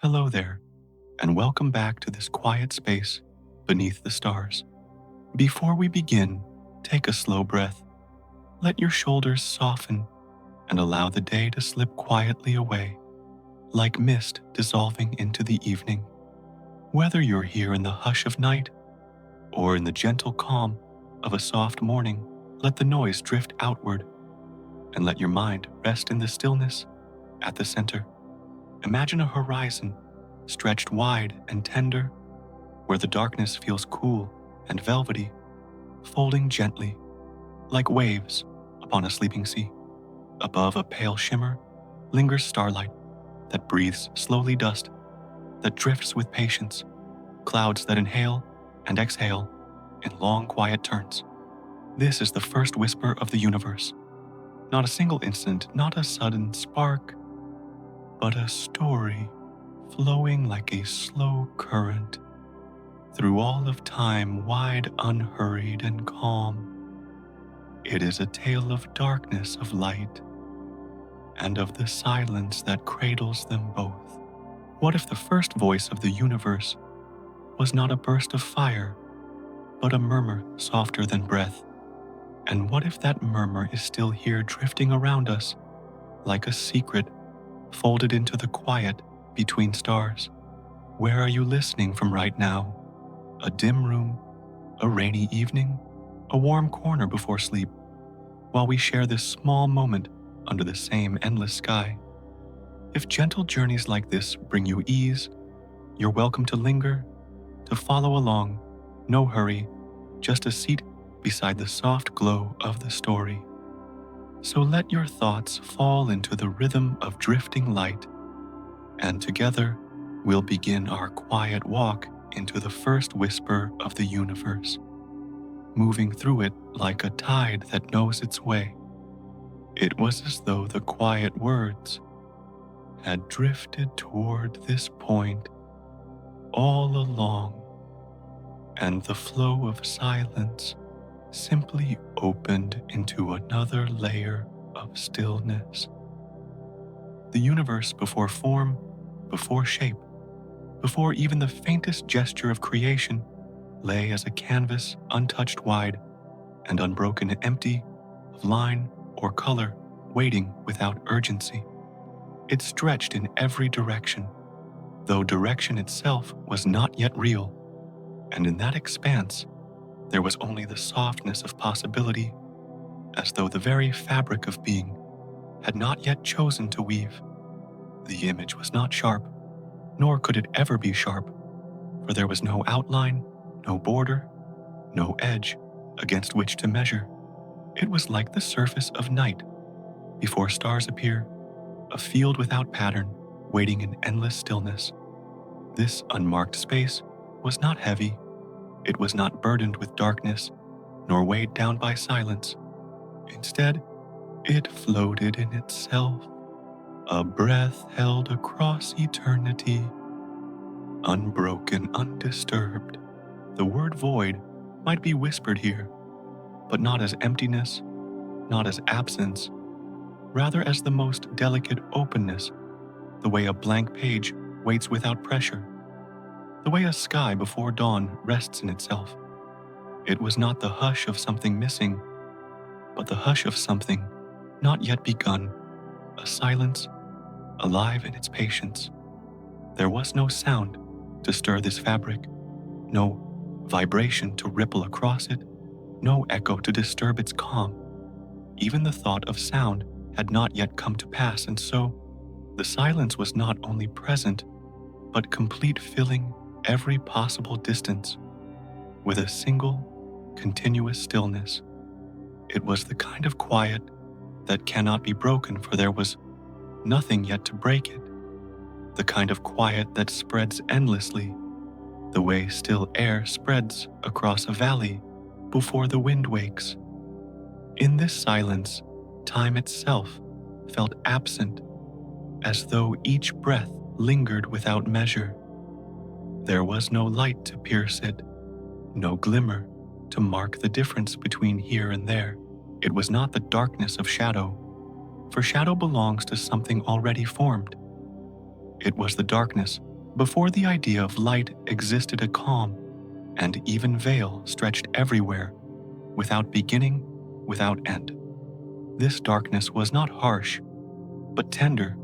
Hello there, and welcome back to this quiet space beneath the stars. Before we begin, take a slow breath. Let your shoulders soften and allow the day to slip quietly away, like mist dissolving into the evening. Whether you're here in the hush of night or in the gentle calm of a soft morning, let the noise drift outward and let your mind rest in the stillness at the center. Imagine a horizon stretched wide and tender, where the darkness feels cool and velvety, folding gently, like waves upon a sleeping sea. Above a pale shimmer lingers starlight that breathes slowly dust, that drifts with patience, clouds that inhale and exhale in long quiet turns. This is the first whisper of the universe. Not a single instant, not a sudden spark, but a story flowing like a slow current through all of time, wide, unhurried, and calm. It is a tale of darkness, of light, and of the silence that cradles them both. What if the first voice of the universe was not a burst of fire, but a murmur softer than breath? And what if that murmur is still here, drifting around us like a secret folded into the quiet between stars? Where are you listening from right now? A dim room, a rainy evening, a warm corner before sleep, while we share this small moment under the same endless sky. If gentle journeys like this bring you ease, you're welcome to linger, to follow along. No hurry, just a seat beside the soft glow of the story. So let your thoughts fall into the rhythm of drifting light, and together we'll begin our quiet walk into the first whisper of the universe, moving through it like a tide that knows its way. It was as though the quiet words had drifted toward this point all along, and the flow of silence simply opened into another layer of stillness. The universe before form, before shape, before even the faintest gesture of creation, lay as a canvas untouched wide and unbroken, empty of line or color, waiting without urgency. It stretched in every direction, though direction itself was not yet real, and in that expanse there was only the softness of possibility, as though the very fabric of being had not yet chosen to weave. The image was not sharp, nor could it ever be sharp, for there was no outline, no border, no edge against which to measure. It was like the surface of night before stars appear, a field without pattern, waiting in endless stillness. This unmarked space was not heavy. It was not burdened with darkness, nor weighed down by silence. Instead, it floated in itself, a breath held across eternity, unbroken, undisturbed. The word void might be whispered here, but not as emptiness, not as absence, rather as the most delicate openness, the way a blank page waits without pressure, the way a sky before dawn rests in itself. It was not the hush of something missing, but the hush of something not yet begun, a silence alive in its patience. There was no sound to stir this fabric, no vibration to ripple across it, no echo to disturb its calm. Even the thought of sound had not yet come to pass, and so the silence was not only present, but complete, filling every possible distance with a single, continuous stillness. It was the kind of quiet that cannot be broken, for there was nothing yet to break it. The kind of quiet that spreads endlessly, the way still air spreads across a valley before the wind wakes. In this silence, time itself felt absent, as though each breath lingered without measure. There was no light to pierce it, no glimmer to mark the difference between here and there. It was not the darkness of shadow, for shadow belongs to something already formed. It was the darkness Before the idea of light existed a calm and even veil stretched everywhere, without beginning, without end. This darkness was not harsh, but tender,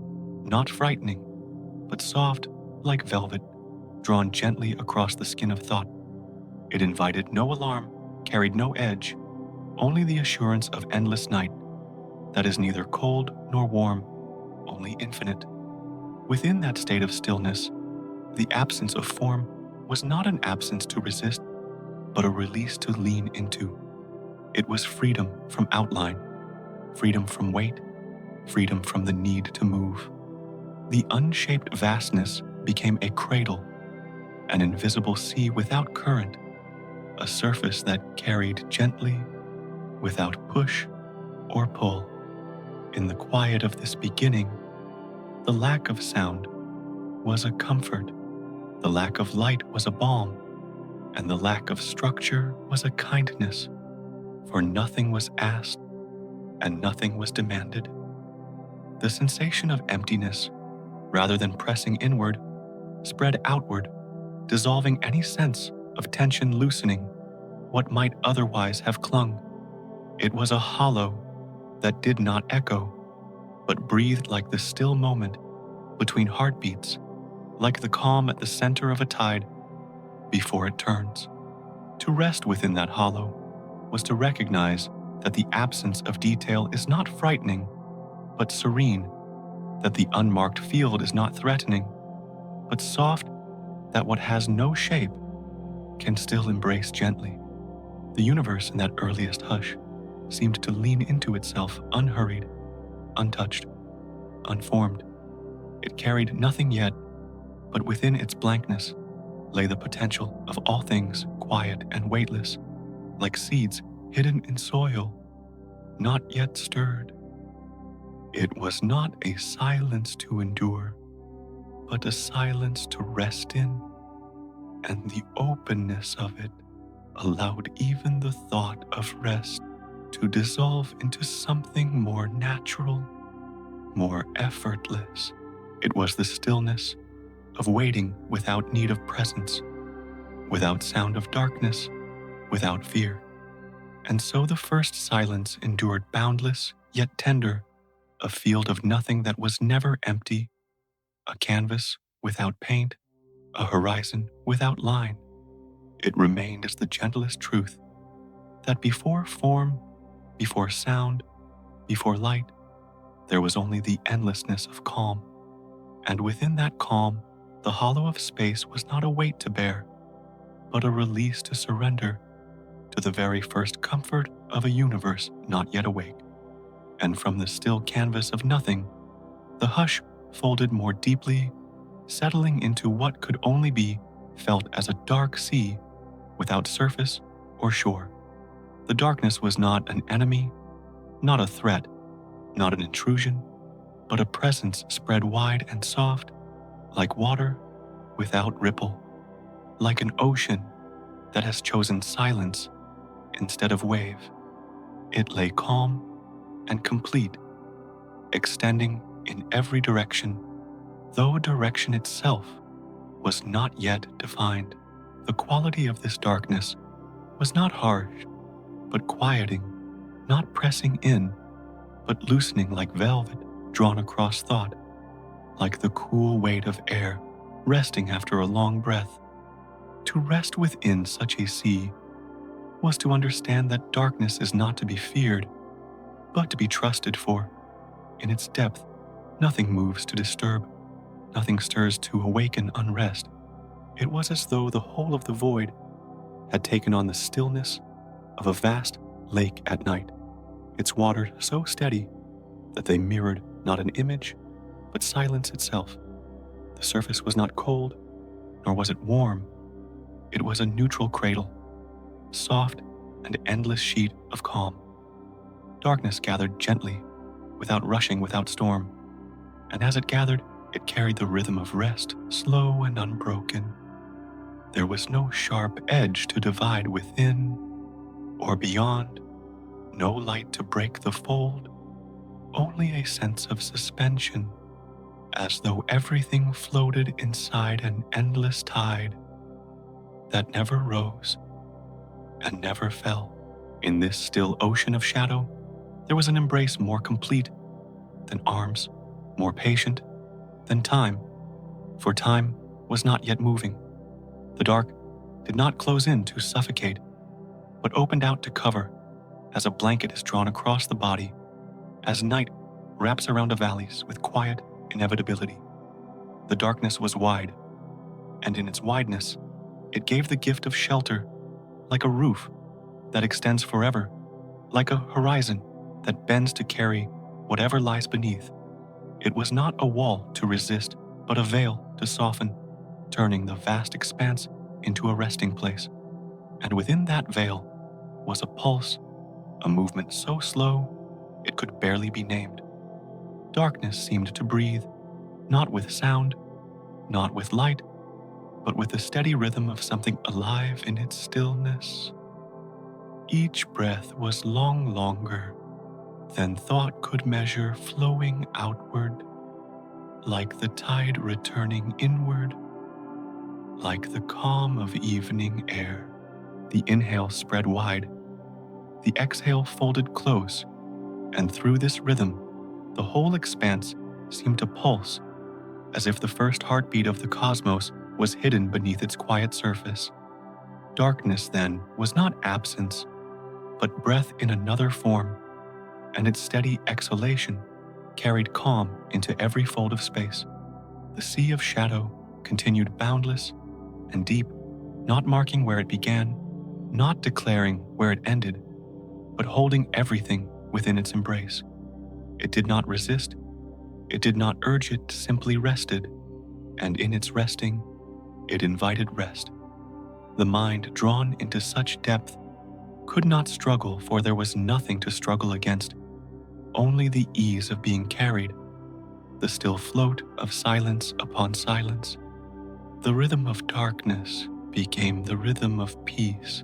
not frightening, but soft like velvet, drawn gently across the skin of thought. It invited no alarm, carried no edge, only the assurance of endless night that is neither cold nor warm, only infinite. Within that state of stillness, the absence of form was not an absence to resist, but a release to lean into. It was freedom from outline, freedom from weight, freedom from the need to move. The unshaped vastness became a cradle, an invisible sea without current, a surface that carried gently, without push or pull. In the quiet of this beginning, the lack of sound was a comfort, the lack of light was a balm, and the lack of structure was a kindness, for nothing was asked and nothing was demanded. The sensation of emptiness, rather than pressing inward, spread outward, dissolving any sense of tension, loosening what might otherwise have clung. It was a hollow that did not echo, but breathed like the still moment between heartbeats, like the calm at the center of a tide before it turns. To rest within that hollow was to recognize that the absence of detail is not frightening, but serene, that the unmarked field is not threatening, but soft, that what has no shape can still embrace gently. The universe in that earliest hush seemed to lean into itself unhurried, untouched, unformed. It carried nothing yet, but within its blankness lay the potential of all things quiet and weightless, like seeds hidden in soil, not yet stirred. It was not a silence to endure, but a silence to rest in, and the openness of it allowed even the thought of rest to dissolve into something more natural, more effortless. It was the stillness of waiting without need of presence, without sound of darkness, without fear. And so the first silence endured boundless yet tender, a field of nothing that was never empty, a canvas without paint, a horizon without line. It remained as the gentlest truth that before form, before sound, before light, there was only the endlessness of calm. And within that calm, the hollow of space was not a weight to bear, but a release to surrender to the very first comfort of a universe not yet awake. And from the still canvas of nothing, the hush folded more deeply, settling into what could only be felt as a dark sea without surface or shore. The darkness was not an enemy, not a threat, not an intrusion, but a presence spread wide and soft, like water without ripple, like an ocean that has chosen silence instead of wave. It lay calm and complete, extending in every direction, though direction itself was not yet defined. The quality of this darkness was not harsh, but quieting, not pressing in, but loosening like velvet drawn across thought, like the cool weight of air resting after a long breath. To rest within such a sea was to understand that darkness is not to be feared, but to be trusted for. In its depth, nothing moves to disturb, nothing stirs to awaken unrest. It was as though the whole of the void had taken on the stillness of a vast lake at night, its waters so steady that they mirrored not an image, but silence itself. The surface was not cold, nor was it warm. It was a neutral cradle, soft and endless sheet of calm. Darkness gathered gently, without rushing, without storm, and as it gathered, it carried the rhythm of rest, slow and unbroken. There was no sharp edge to divide within or beyond, no light to break the fold, only a sense of suspension, as though everything floated inside an endless tide that never rose and never fell. In this still ocean of shadow, there was an embrace more complete than arms, more patient than time, for time was not yet moving. The dark did not close in to suffocate, but opened out to cover, as a blanket is drawn across the body, as night wraps around the valleys with quiet inevitability. The darkness was wide, and in its wideness, it gave the gift of shelter, like a roof that extends forever, like a horizon that bends to carry whatever lies beneath. It was not a wall to resist, but a veil to soften, turning the vast expanse into a resting place. And within that veil was a pulse, a movement so slow it could barely be named. Darkness seemed to breathe, not with sound, not with light, but with the steady rhythm of something alive in its stillness. Each breath was longer than thought could measure, flowing outward, like the tide returning inward, like the calm of evening air. The inhale spread wide, the exhale folded close, and through this rhythm, the whole expanse seemed to pulse, as if the first heartbeat of the cosmos was hidden beneath its quiet surface. Darkness, then, was not absence, but breath in another form, and its steady exhalation carried calm into every fold of space. The sea of shadow continued boundless and deep, not marking where it began, not declaring where it ended, but holding everything within its embrace. It did not resist, it did not urge, it simply rested, and in its resting, it invited rest. The mind, drawn into such depth, could not struggle, for there was nothing to struggle against, only the ease of being carried, the still float of silence upon silence. The rhythm of darkness became the rhythm of peace,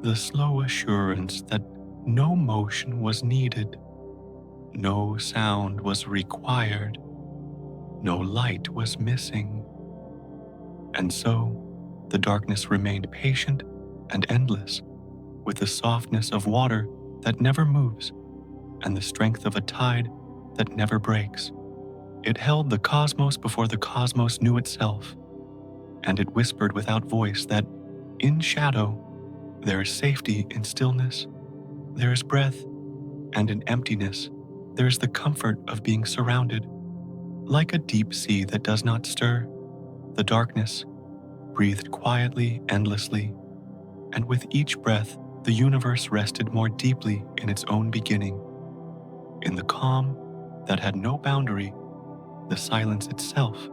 the slow assurance that no motion was needed, no sound was required, no light was missing. And so, the darkness remained patient and endless, with the softness of water that never moves and the strength of a tide that never breaks. It held the cosmos before the cosmos knew itself, and it whispered without voice that in shadow there is safety in stillness, there is breath, and in emptiness there is the comfort of being surrounded. Like a deep sea that does not stir, the darkness breathed quietly, endlessly, and with each breath the universe rested more deeply in its own beginning. In the calm that had no boundary, the silence itself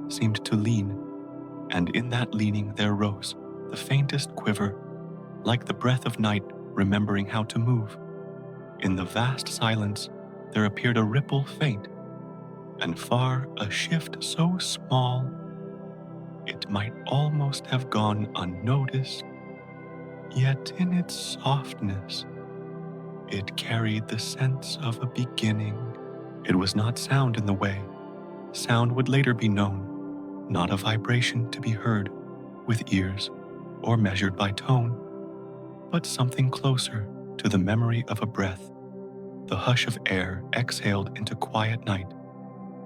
seemed to lean, and in that leaning there rose the faintest quiver, like the breath of night remembering how to move. In the vast silence there appeared a ripple faint, and far a shift so small it might almost have gone unnoticed, yet in its softness it carried the sense of a beginning. It was not sound in the way. Sound would later be known, not a vibration to be heard with ears or measured by tone, but something closer to the memory of a breath. The hush of air exhaled into quiet night.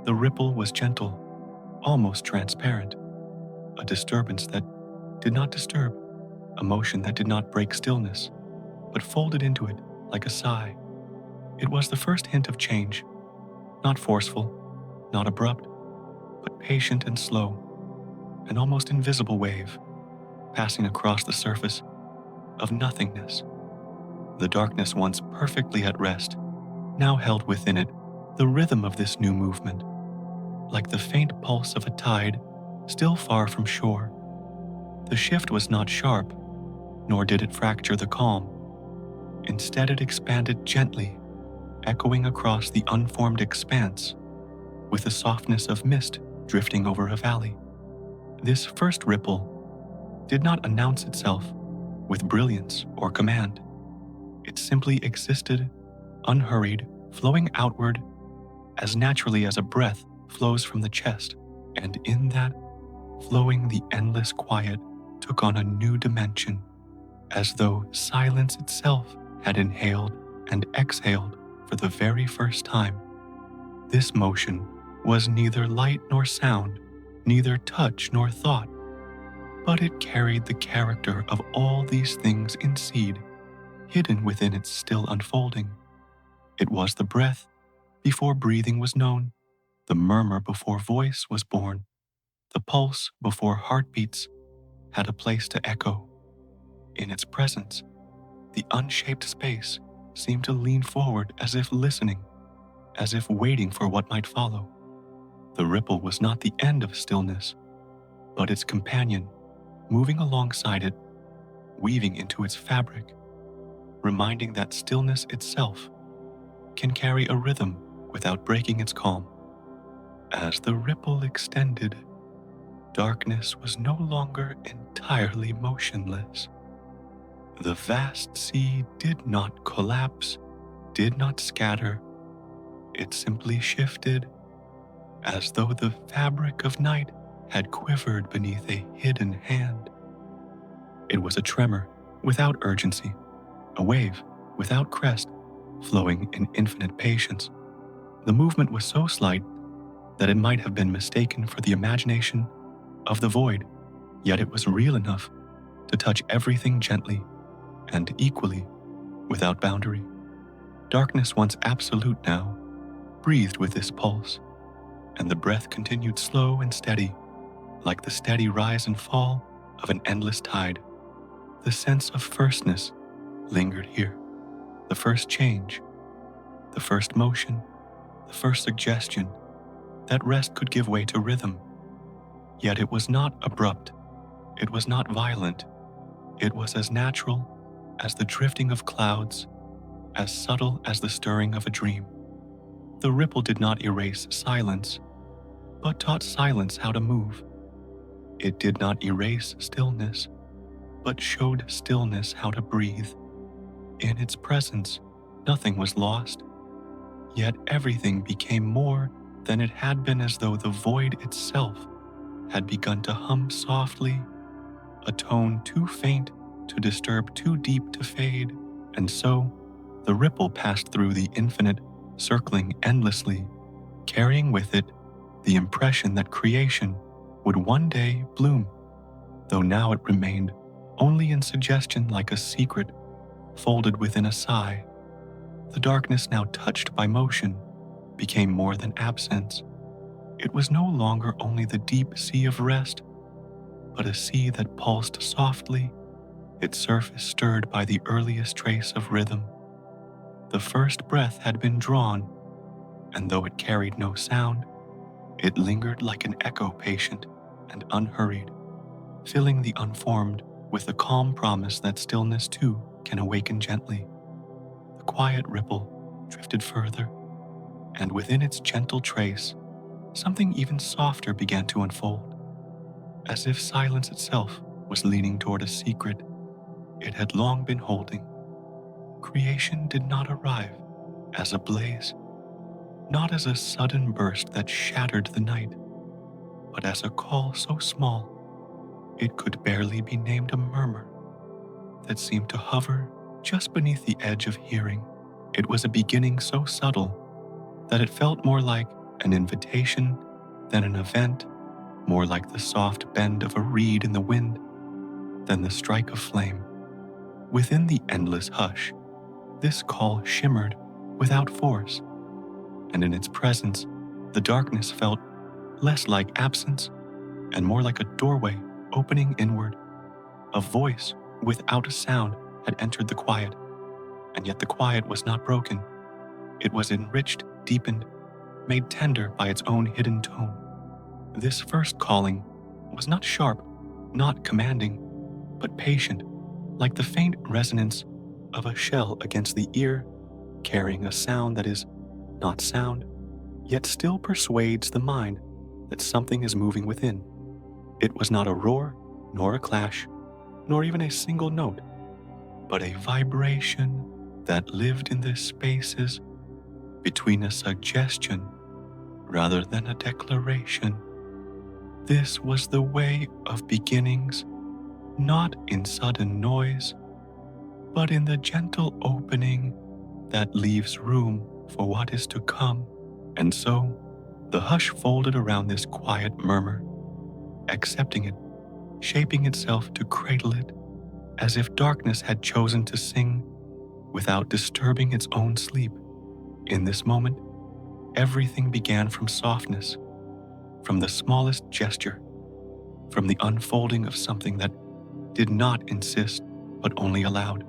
The ripple was gentle, almost transparent, a disturbance that did not disturb, a motion that did not break stillness, but folded into it like a sigh. It was the first hint of change, not forceful, not abrupt, but patient and slow, an almost invisible wave, passing across the surface of nothingness. The darkness, once perfectly at rest, now held within it the rhythm of this new movement, like the faint pulse of a tide still far from shore. The shift was not sharp, nor did it fracture the calm. Instead, it expanded gently, echoing across the unformed expanse, with the softness of mist drifting over a valley. This first ripple did not announce itself with brilliance or command. It simply existed, unhurried, flowing outward as naturally as a breath flows from the chest, and in that flowing, the endless quiet took on a new dimension, as though silence itself had inhaled and exhaled for the very first time. This motion was neither light nor sound, neither touch nor thought, but it carried the character of all these things in seed, hidden within its still unfolding. It was the breath before breathing was known, the murmur before voice was born, the pulse before heartbeats had a place to echo. In its presence, the unshaped space seemed to lean forward as if listening, as if waiting for what might follow. The ripple was not the end of stillness, but its companion, moving alongside it, weaving into its fabric, reminding that stillness itself can carry a rhythm without breaking its calm. As the ripple extended, darkness was no longer entirely motionless. The vast sea did not collapse, did not scatter. It simply shifted, as though the fabric of night had quivered beneath a hidden hand. It was a tremor without urgency, a wave without crest, flowing in infinite patience. The movement was so slight that it might have been mistaken for the imagination of the void, yet it was real enough to touch everything gently and equally without boundary. Darkness, once absolute now, breathed with this pulse, and the breath continued slow and steady, like the steady rise and fall of an endless tide. The sense of firstness lingered here, the first change, the first motion, the first suggestion that rest could give way to rhythm. Yet it was not abrupt, it was not violent, it was as natural as the drifting of clouds, as subtle as the stirring of a dream. The ripple did not erase silence, but taught silence how to move. It did not erase stillness, but showed stillness how to breathe. In its presence, nothing was lost, yet everything became more than it had been, as though the void itself had begun to hum softly, a tone too faint to disturb, too deep to fade, and so the ripple passed through the infinite, circling endlessly, carrying with it the impression that creation would one day bloom, though now it remained only in suggestion, like a secret folded within a sigh. The darkness, now touched by motion, became more than absence. It was no longer only the deep sea of rest, but a sea that pulsed softly, its surface stirred by the earliest trace of rhythm. The first breath had been drawn, and though it carried no sound, it lingered like an echo, patient and unhurried, filling the unformed with the calm promise that stillness too can awaken gently. The quiet ripple drifted further, and within its gentle trace, something even softer began to unfold, as if silence itself was leaning toward a secret it had long been holding. Creation did not arrive as a blaze, not as a sudden burst that shattered the night, but as a call so small it could barely be named a murmur that seemed to hover just beneath the edge of hearing. It was a beginning so subtle that it felt more like an invitation than an event, more like the soft bend of a reed in the wind than the strike of flame. Within the endless hush, this call shimmered without force, and in its presence, the darkness felt less like absence and more like a doorway opening inward. A voice without a sound had entered the quiet, and yet the quiet was not broken. It was enriched, deepened, made tender by its own hidden tone. This first calling was not sharp, not commanding, but patient, like the faint resonance of a shell against the ear, carrying a sound that is not sound, yet still persuades the mind that something is moving within. It was not a roar, nor a clash, nor even a single note, but a vibration that lived in the spaces between a suggestion rather than a declaration. This was the way of beginnings, not in sudden noise, but in the gentle opening that leaves room for what is to come. And so, the hush folded around this quiet murmur, accepting it, shaping itself to cradle it, as if darkness had chosen to sing without disturbing its own sleep. In this moment, everything began from softness, from the smallest gesture, from the unfolding of something that did not insist but only allowed.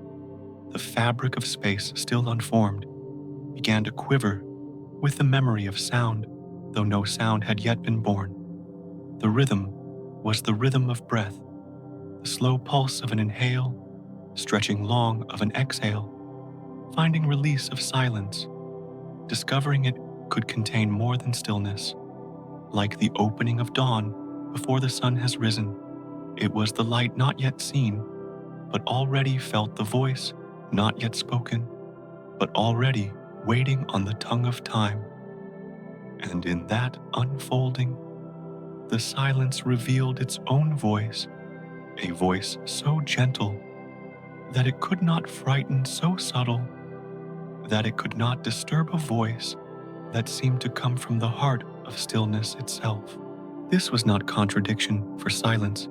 The fabric of space, still unformed, began to quiver with the memory of sound, though no sound had yet been born. The rhythm was the rhythm of breath, the slow pulse of an inhale, stretching long of an exhale, finding release of silence, discovering it could contain more than stillness. Like the opening of dawn before the sun has risen, it was the light not yet seen, but already felt, the voice not yet spoken, but already waiting on the tongue of time. And in that unfolding, the silence revealed its own voice, a voice so gentle that it could not frighten, so subtle that it could not disturb, a voice that seemed to come from the heart of stillness itself. This was not contradiction, for silence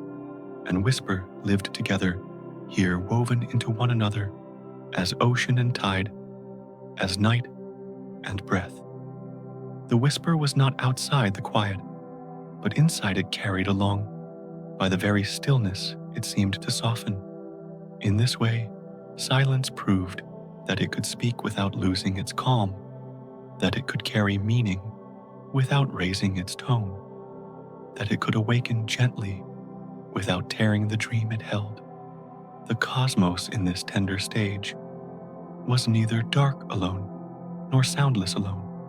and whisper lived together, here woven into one another, as ocean and tide, as night and breath. The whisper was not outside the quiet, but inside it, carried along by the very stillness it seemed to soften. In this way, silence proved that it could speak without losing its calm, that it could carry meaning without raising its tone, that it could awaken gently without tearing the dream it held. The cosmos in this tender stage was neither dark alone nor soundless alone,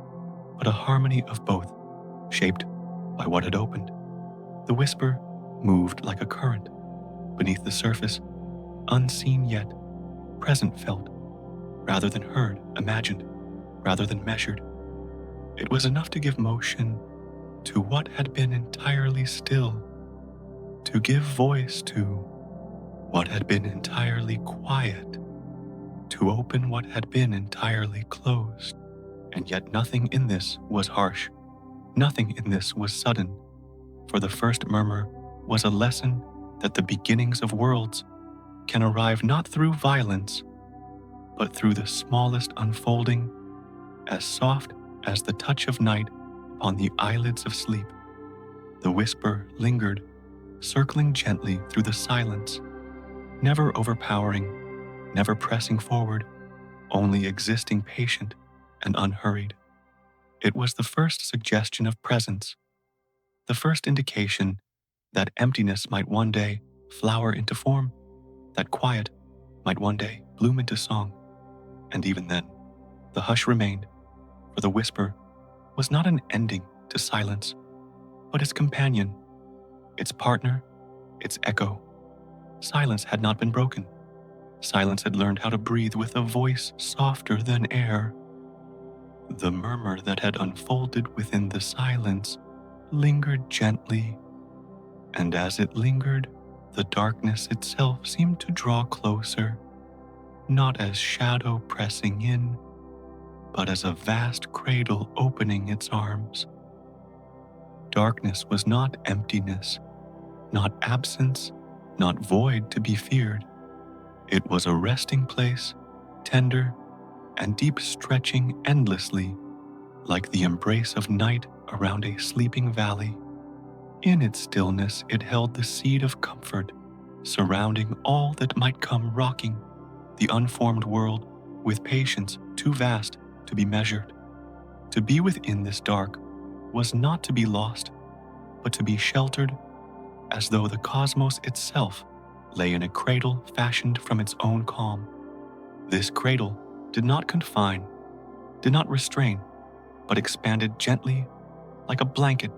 but a harmony of both, shaped by what had opened. The whisper moved like a current beneath the surface, unseen yet, present felt, rather than heard, imagined, rather than measured. It was enough to give motion to what had been entirely still, to give voice to what had been entirely quiet, to open what had been entirely closed. And yet nothing in this was harsh, nothing in this was sudden, for the first murmur was a lesson that the beginnings of worlds can arrive not through violence, but through the smallest unfolding, as soft as the touch of night upon the eyelids of sleep. The whisper lingered, circling gently through the silence, never overpowering, never pressing forward, only existing patient and unhurried. It was the first suggestion of presence, the first indication that emptiness might one day flower into form, that quiet might one day bloom into song. And even then, the hush remained, for the whisper was not an ending to silence, but its companion, its partner, its echo. Silence had not been broken. Silence had learned how to breathe with a voice softer than air. The murmur that had unfolded within the silence lingered gently, and as it lingered, the darkness itself seemed to draw closer, not as shadow pressing in, but as a vast cradle opening its arms. Darkness was not emptiness, not absence, not void to be feared. It was a resting place, tender and deep, stretching endlessly, like the embrace of night around a sleeping valley. In its stillness, it held the seed of comfort, surrounding all that might come, rocking the unformed world with patience too vast to be measured. To be within this dark was not to be lost, but to be sheltered, as though the cosmos itself lay in a cradle fashioned from its own calm. This cradle did not confine, did not restrain, but expanded gently like a blanket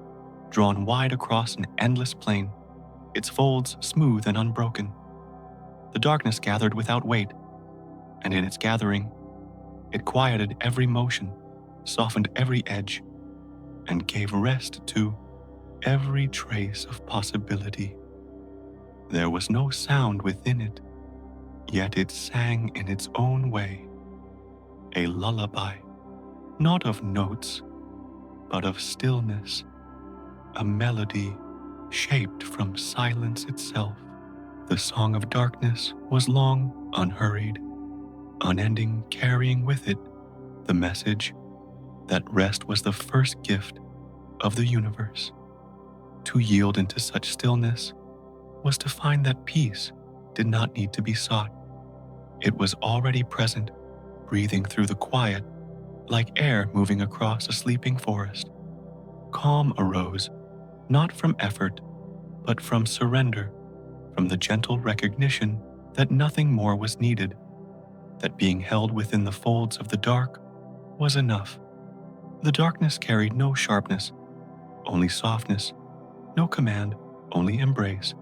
drawn wide across an endless plain, its folds smooth and unbroken. The darkness gathered without weight, and in its gathering, it quieted every motion, softened every edge, and gave rest to every trace of possibility. There was no sound within it, yet it sang in its own way, a lullaby, not of notes, but of stillness, a melody shaped from silence itself. The song of darkness was long, unhurried, unending, carrying with it the message that rest was the first gift of the universe. To yield into such stillness was to find that peace did not need to be sought. It was already present, breathing through the quiet, like air moving across a sleeping forest. Calm arose, not from effort, but from surrender, from the gentle recognition that nothing more was needed, that being held within the folds of the dark was enough. The darkness carried no sharpness, only softness, no command, only embrace.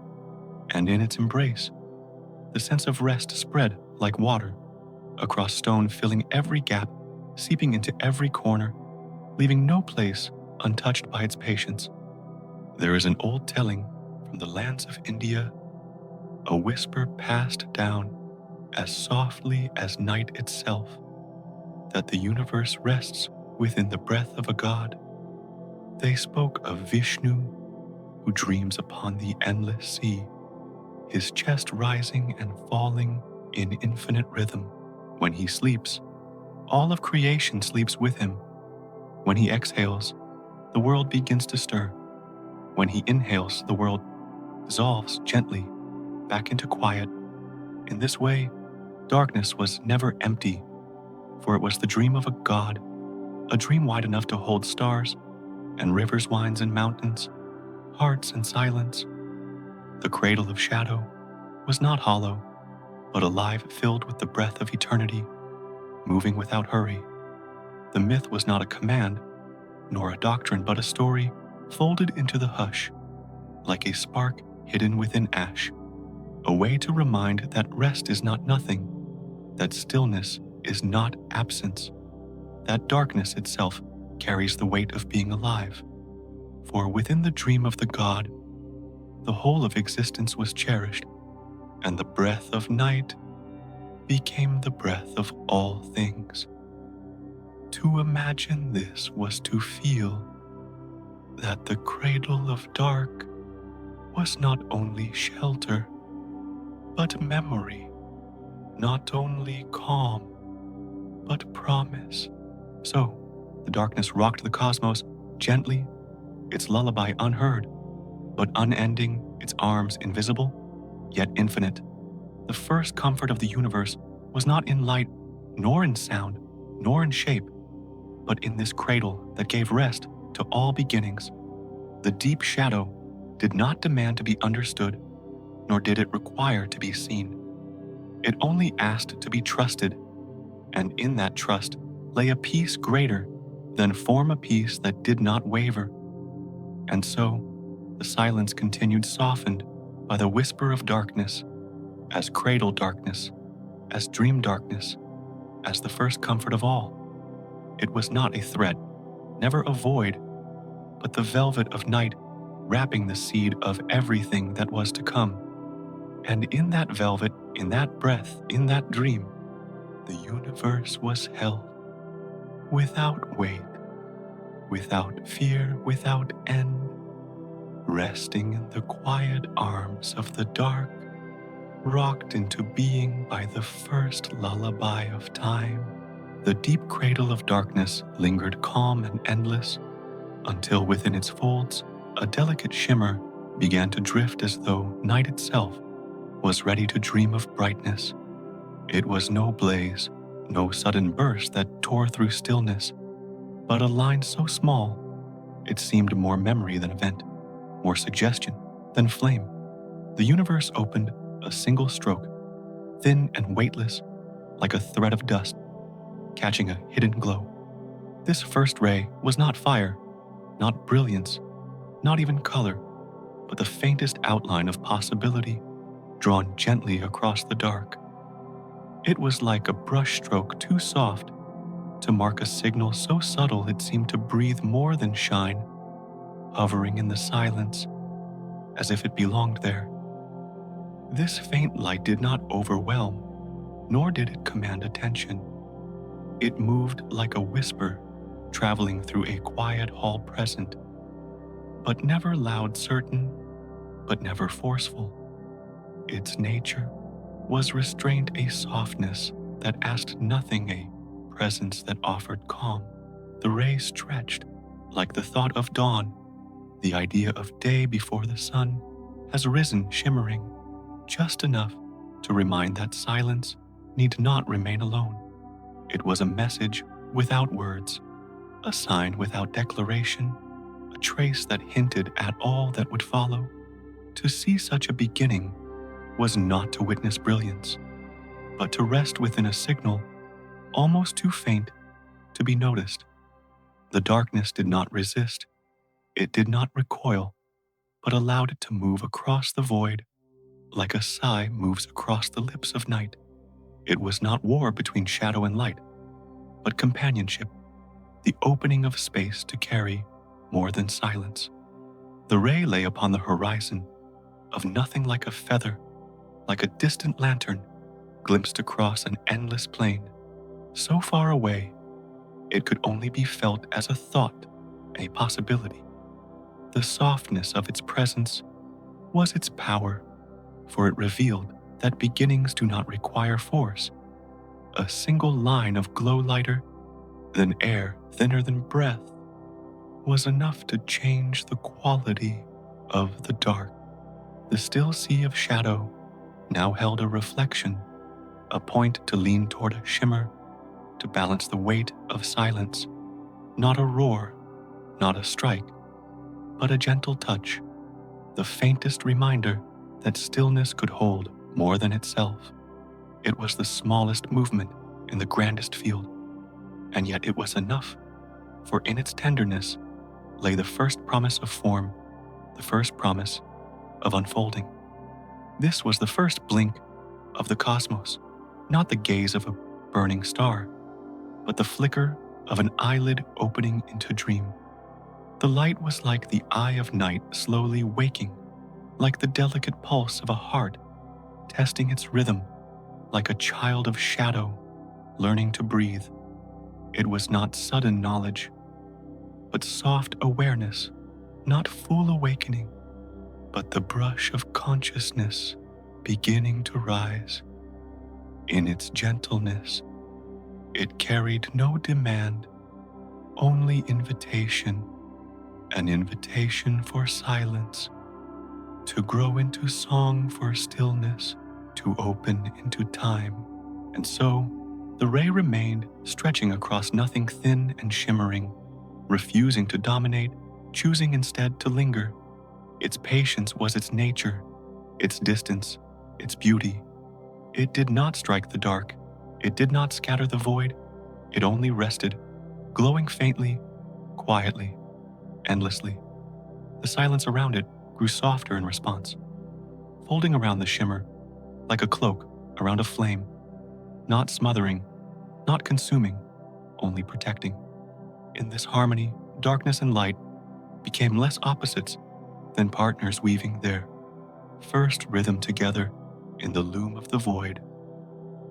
And in its embrace, the sense of rest spread like water, across stone, filling every gap, seeping into every corner, leaving no place untouched by its patience. There is an old telling from the lands of India, a whisper passed down as softly as night itself, that the universe rests within the breath of a god. They spoke of Vishnu, who dreams upon the endless sea, his chest rising and falling in infinite rhythm. When he sleeps, all of creation sleeps with him. When he exhales, the world begins to stir. When he inhales, the world dissolves gently back into quiet. In this way, darkness was never empty, for it was the dream of a god, a dream wide enough to hold stars and rivers, winds and mountains, hearts and silence. The cradle of shadow was not hollow, but alive, filled with the breath of eternity, moving without hurry. The myth was not a command, nor a doctrine, but a story folded into the hush, like a spark hidden within ash, a way to remind that rest is not nothing, that stillness is not absence, that darkness itself carries the weight of being alive. For within the dream of the god, the whole of existence was cherished, and the breath of night became the breath of all things. To imagine this was to feel that the cradle of dark was not only shelter, but memory, not only calm, but promise. So, the darkness rocked the cosmos gently, its lullaby unheard, but unending, its arms invisible, yet infinite. The first comfort of the universe was not in light, nor in sound, nor in shape, but in this cradle that gave rest to all beginnings. The deep shadow did not demand to be understood, nor did it require to be seen. It only asked to be trusted, and in that trust lay a peace greater than form, a peace that did not waver. And so, the silence continued, softened by the whisper of darkness, as cradle darkness, as dream darkness, as the first comfort of all. It was not a threat, never a void, but the velvet of night wrapping the seed of everything that was to come. And in that velvet, in that breath, in that dream, the universe was held, without weight, without fear, without end, resting in the quiet arms of the dark, rocked into being by the first lullaby of time. The deep cradle of darkness lingered calm and endless, until within its folds, a delicate shimmer began to drift, as though night itself was ready to dream of brightness. It was no blaze, no sudden burst that tore through stillness, but a line so small it seemed more memory than event, more suggestion than flame. The universe opened a single stroke, thin and weightless, like a thread of dust, catching a hidden glow. This first ray was not fire, not brilliance, not even color, but the faintest outline of possibility drawn gently across the dark. It was like a brush stroke too soft, to mark a signal so subtle it seemed to breathe more than shine, hovering in the silence as if it belonged there. This faint light did not overwhelm, nor did it command attention. It moved like a whisper traveling through a quiet hall present, but never loud certain, but never forceful. Its nature was restraint, a softness that asked nothing, a presence that offered calm. The ray stretched like the thought of dawn, the idea of day before the sun has risen shimmering, just enough to remind that silence need not remain alone. It was a message without words, a sign without declaration, a trace that hinted at all that would follow. To see such a beginning was not to witness brilliance, but to rest within a signal almost too faint to be noticed. The darkness did not resist, it did not recoil, but allowed it to move across the void like a sigh moves across the lips of night. It was not war between shadow and light, but companionship, the opening of space to carry more than silence. The ray lay upon the horizon of nothing, like a feather, like a distant lantern glimpsed across an endless plain, so far away it could only be felt as a thought, a possibility. The softness of its presence was its power, for it revealed that beginnings do not require force. A single line of glow lighter than air, thinner than breath, was enough to change the quality of the dark. The still sea of shadow now held a reflection, a point to lean toward, a shimmer to balance the weight of silence. Not a roar, not a strike, but a gentle touch, the faintest reminder that stillness could hold more than itself. It was the smallest movement in the grandest field, and yet it was enough, for in its tenderness lay the first promise of form, the first promise of unfolding. This was the first blink of the cosmos, not the gaze of a burning star, but the flicker of an eyelid opening into dream. The light was like the eye of night slowly waking, like the delicate pulse of a heart testing its rhythm, like a child of shadow learning to breathe. It was not sudden knowledge, but soft awareness, not full awakening, but the brush of consciousness beginning to rise. In its gentleness, it carried no demand, only invitation, an invitation for silence, to grow into song, for stillness to open into time. And so, the ray remained stretching across nothing, thin and shimmering, refusing to dominate, choosing instead to linger. Its patience was its nature, its distance, its beauty. It did not strike the dark, it did not scatter the void, it only rested, glowing faintly, quietly, endlessly. The silence around it grew softer in response, folding around the shimmer like a cloak around a flame, not smothering, not consuming, only protecting. In this harmony, darkness and light became less opposites than partners weaving their first rhythm together in the loom of the void.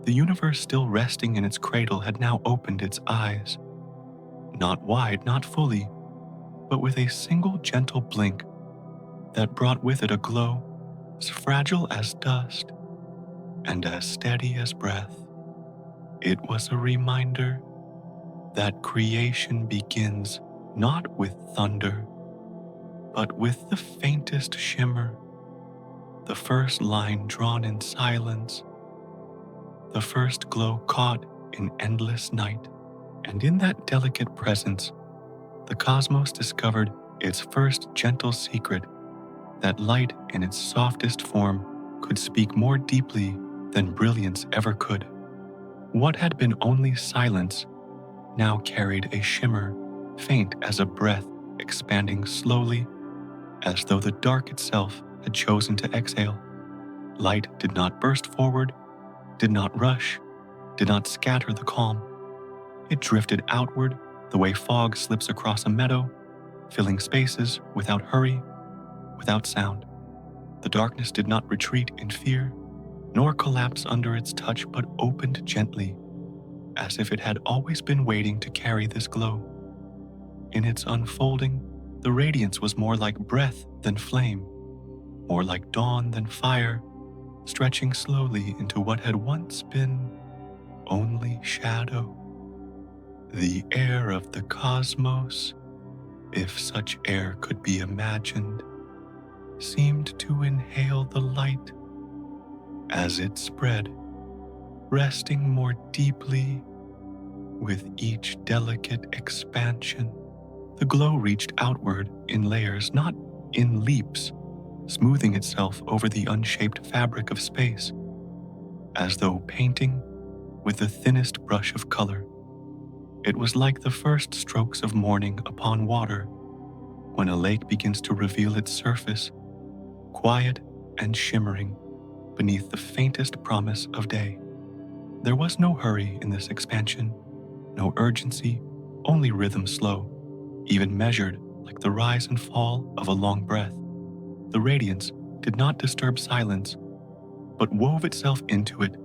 The universe, still resting in its cradle, had now opened its eyes, not wide, not fully, but with a single gentle blink that brought with it a glow as fragile as dust and as steady as breath. It was a reminder that creation begins not with thunder, but with the faintest shimmer, the first line drawn in silence, the first glow caught in endless night. And in that delicate presence, the cosmos discovered its first gentle secret, that light in its softest form could speak more deeply than brilliance ever could. What had been only silence now carried a shimmer, faint as a breath, expanding slowly, as though the dark itself had chosen to exhale. Light did not burst forward, did not rush, did not scatter the calm. It drifted outward the way fog slips across a meadow, filling spaces without hurry, without sound. The darkness did not retreat in fear, nor collapse under its touch, but opened gently, as if it had always been waiting to carry this glow. In its unfolding, the radiance was more like breath than flame, more like dawn than fire, stretching slowly into what had once been only shadow. The air of the cosmos, if such air could be imagined, seemed to inhale the light as it spread, resting more deeply with each delicate expansion. The glow reached outward in layers, not in leaps, smoothing itself over the unshaped fabric of space, as though painting with the thinnest brush of color. It was like the first strokes of morning upon water, when a lake begins to reveal its surface, quiet and shimmering beneath the faintest promise of day. There was no hurry in this expansion, no urgency, only rhythm slow, even measured like the rise and fall of a long breath. The radiance did not disturb silence, but wove itself into it,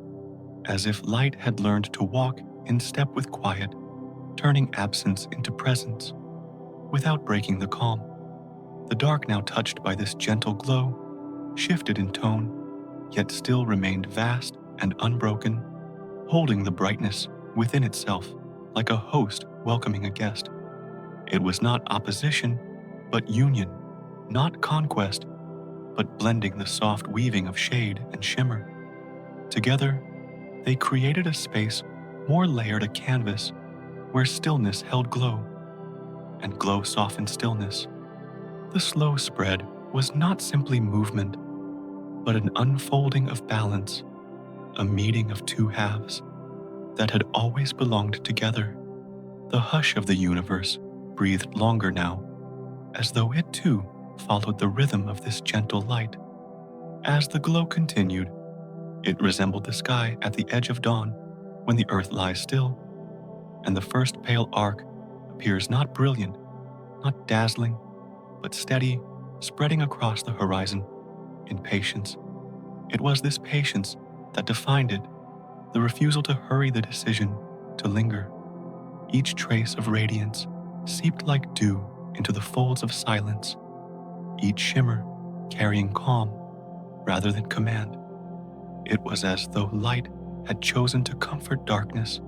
as if light had learned to walk in step with quiet, turning absence into presence, without breaking the calm. The dark, now touched by this gentle glow, shifted in tone, yet still remained vast and unbroken, holding the brightness within itself like a host welcoming a guest. It was not opposition, but union, not conquest, but blending the soft weaving of shade and shimmer. Together, they created a space more layered a canvas where stillness held glow, and glow softened stillness. The slow spread was not simply movement, but an unfolding of balance, a meeting of two halves that had always belonged together. The hush of the universe breathed longer now, as though it too followed the rhythm of this gentle light. As the glow continued, it resembled the sky at the edge of dawn, when the earth lies still, and the first pale arc appears not brilliant, not dazzling, but steady, spreading across the horizon in patience. It was this patience that defined it, the refusal to hurry, the decision to linger. Each trace of radiance seeped like dew into the folds of silence, each shimmer carrying calm rather than command. It was as though light had chosen to comfort darkness,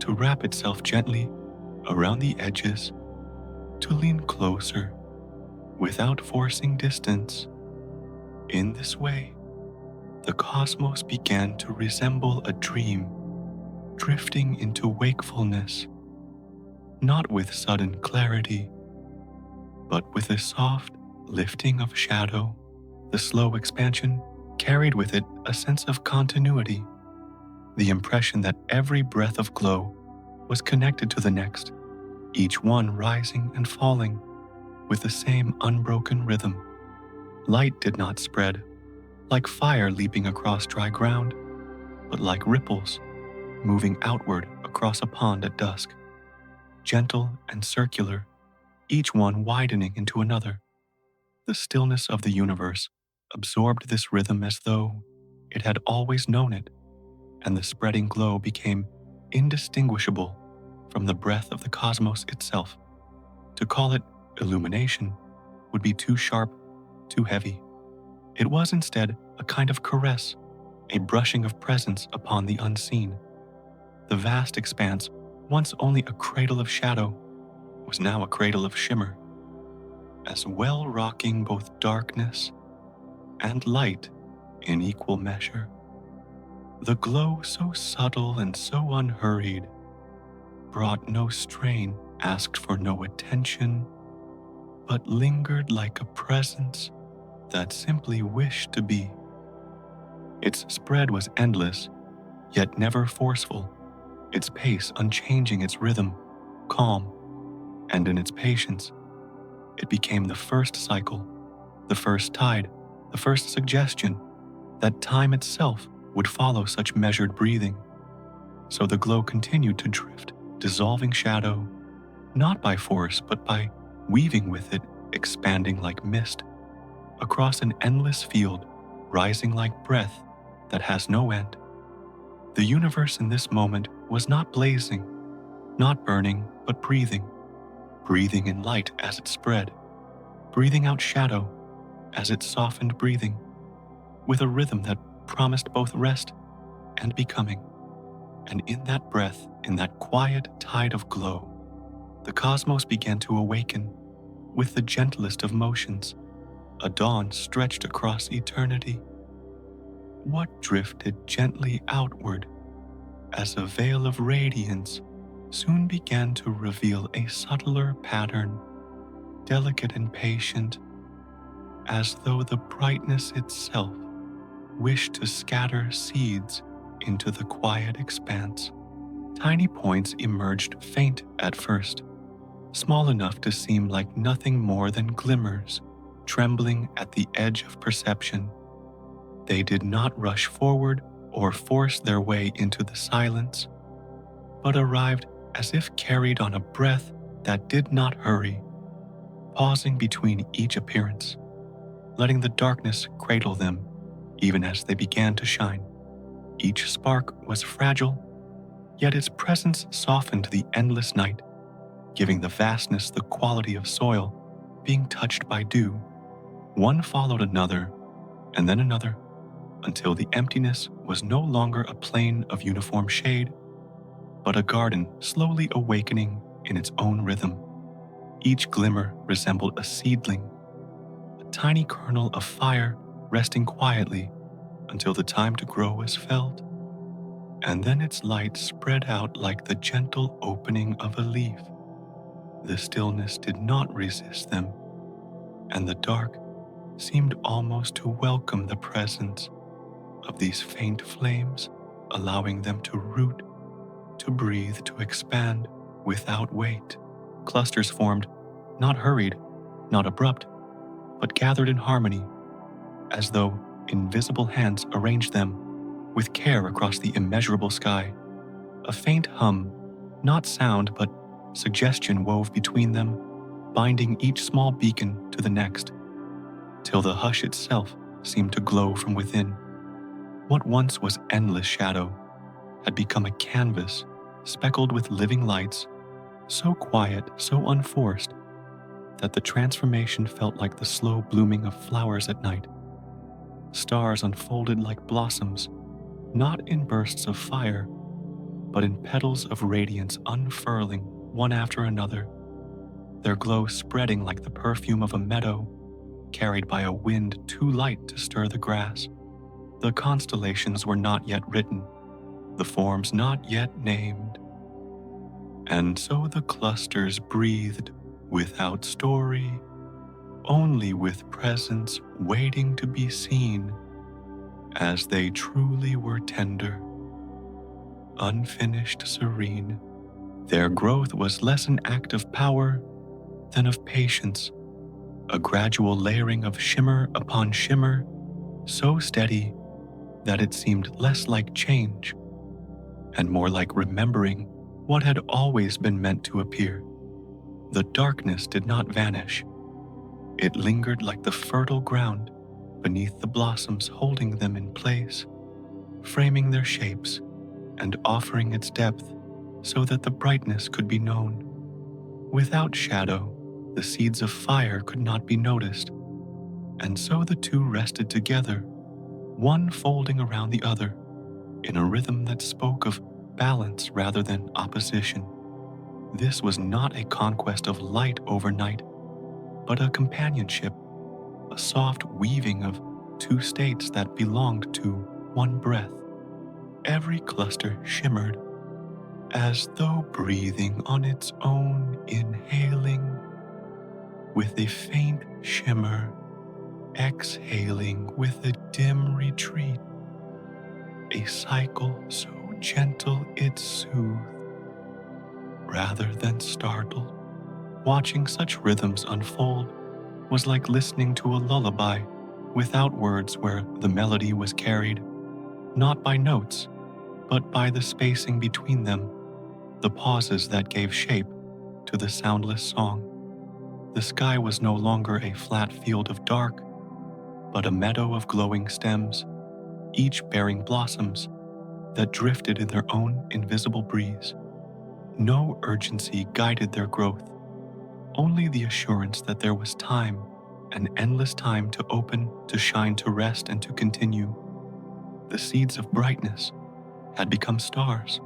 to wrap itself gently around the edges, to lean closer without forcing distance. In this way, the cosmos began to resemble a dream, drifting into wakefulness, not with sudden clarity, but with a soft lifting of shadow. The slow expansion carried with it a sense of continuity, the impression that every breath of glow was connected to the next, each one rising and falling with the same unbroken rhythm. Light did not spread like fire leaping across dry ground, but like ripples moving outward across a pond at dusk, gentle and circular, each one widening into another. The stillness of the universe absorbed this rhythm as though it had always known it, and the spreading glow became indistinguishable from the breath of the cosmos itself. To call it illumination would be too sharp, too heavy. It was instead a kind of caress, a brushing of presence upon the unseen. The vast expanse, once only a cradle of shadow, was now a cradle of shimmer, as well rocking both darkness and light in equal measure. The glow, so subtle and so unhurried, brought no strain, asked for no attention, but lingered like a presence that simply wished to be. Its spread was endless, yet never forceful, its pace unchanging, its rhythm calm, and in its patience, it became the first cycle, the first tide, the first suggestion that time itself would follow such measured breathing. So the glow continued to drift, dissolving shadow, not by force, but by weaving with it, expanding like mist, across an endless field, rising like breath that has no end. The universe in this moment was not blazing, not burning, but breathing, breathing in light as it spread, breathing out shadow as it softened breathing, with a rhythm that promised both rest and becoming. And in that breath, in that quiet tide of glow, the cosmos began to awaken with the gentlest of motions, a dawn stretched across eternity. What drifted gently outward as a veil of radiance soon began to reveal a subtler pattern, delicate and patient, as though the brightness itself wished to scatter seeds into the quiet expanse. Tiny points emerged faint at first, small enough to seem like nothing more than glimmers, trembling at the edge of perception. They did not rush forward or force their way into the silence, but arrived as if carried on a breath that did not hurry, pausing between each appearance, letting the darkness cradle them even as they began to shine. Each spark was fragile, yet its presence softened the endless night, giving the vastness the quality of soil being touched by dew. One followed another, and then another, until the emptiness was no longer a plain of uniform shade, but a garden slowly awakening in its own rhythm. Each glimmer resembled a seedling, a tiny kernel of fire resting quietly until the time to grow was felt. And then its light spread out like the gentle opening of a leaf. The stillness did not resist them, and the dark seemed almost to welcome the presence of these faint flames, allowing them to root, to breathe, to expand without weight. Clusters formed, not hurried, not abrupt, but gathered in harmony, as though invisible hands arranged them with care across the immeasurable sky. A faint hum, not sound but suggestion, wove between them, binding each small beacon to the next, till the hush itself seemed to glow from within. What once was endless shadow had become a canvas speckled with living lights, so quiet, so unforced, that the transformation felt like the slow blooming of flowers at night. Stars unfolded like blossoms, not in bursts of fire, but in petals of radiance unfurling one after another, their glow spreading like the perfume of a meadow carried by a wind too light to stir the grass. The constellations were not yet written, the forms not yet named, and so the clusters breathed without story, only with presence waiting to be seen, as they truly were tender, unfinished, serene. Their growth was less an act of power than of patience, a gradual layering of shimmer upon shimmer, so steady that it seemed less like change and more like remembering what had always been meant to appear. The darkness did not vanish. It lingered like the fertile ground beneath the blossoms, holding them in place, framing their shapes and offering its depth so that the brightness could be known. Without shadow, the seeds of fire could not be noticed, and so the two rested together, one folding around the other, in a rhythm that spoke of balance rather than opposition. This was not a conquest of light overnight, but a companionship, a soft weaving of two states that belonged to one breath. Every cluster shimmered as though breathing on its own, inhaling with a faint shimmer, exhaling with a dim retreat, a cycle so gentle it soothed rather than startled. Watching such rhythms unfold was like listening to a lullaby without words, where the melody was carried not by notes, but by the spacing between them, the pauses that gave shape to the soundless song. The sky was no longer a flat field of dark, but a meadow of glowing stems, each bearing blossoms that drifted in their own invisible breeze. No urgency guided their growth, only the assurance that there was time, an endless time to open, to shine, to rest, and to continue. The seeds of brightness had become stars.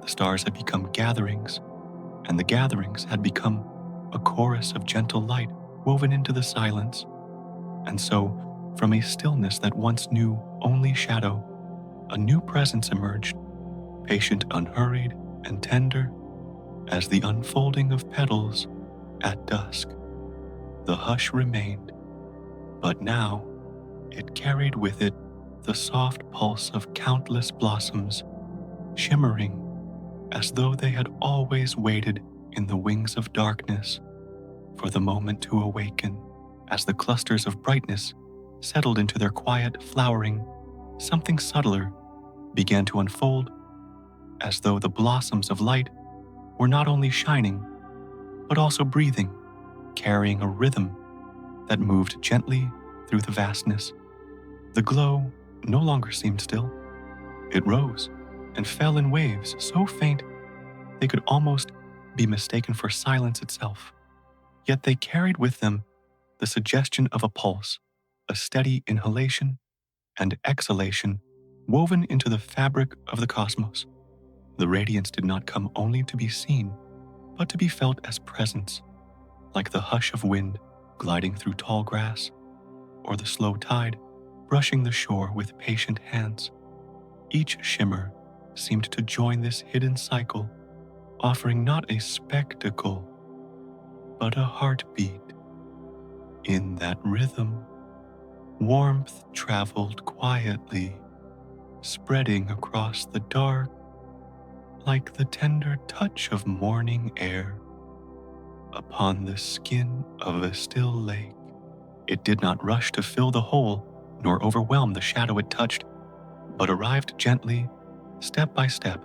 The stars had become gatherings, and the gatherings had become a chorus of gentle light woven into the silence. And so, from a stillness that once knew only shadow, a new presence emerged, patient, unhurried, and tender as the unfolding of petals at dusk. The hush remained, but now it carried with it the soft pulse of countless blossoms, shimmering as though they had always waited in the wings of darkness for the moment to awaken. As the clusters of brightness settled into their quiet flowering, something subtler began to unfold, as though the blossoms of light were not only shining, but also breathing, carrying a rhythm that moved gently through the vastness. The glow no longer seemed still. It rose and fell in waves so faint they could almost be mistaken for silence itself. Yet they carried with them the suggestion of a pulse, a steady inhalation and exhalation woven into the fabric of the cosmos. The radiance did not come only to be seen, but to be felt as presence, like the hush of wind gliding through tall grass, or the slow tide brushing the shore with patient hands. Each shimmer seemed to join this hidden cycle, offering not a spectacle, but a heartbeat. In that rhythm, warmth traveled quietly, spreading across the dark like the tender touch of morning air upon the skin of a still lake. It did not rush to fill the hole nor overwhelm the shadow it touched, but arrived gently, step by step,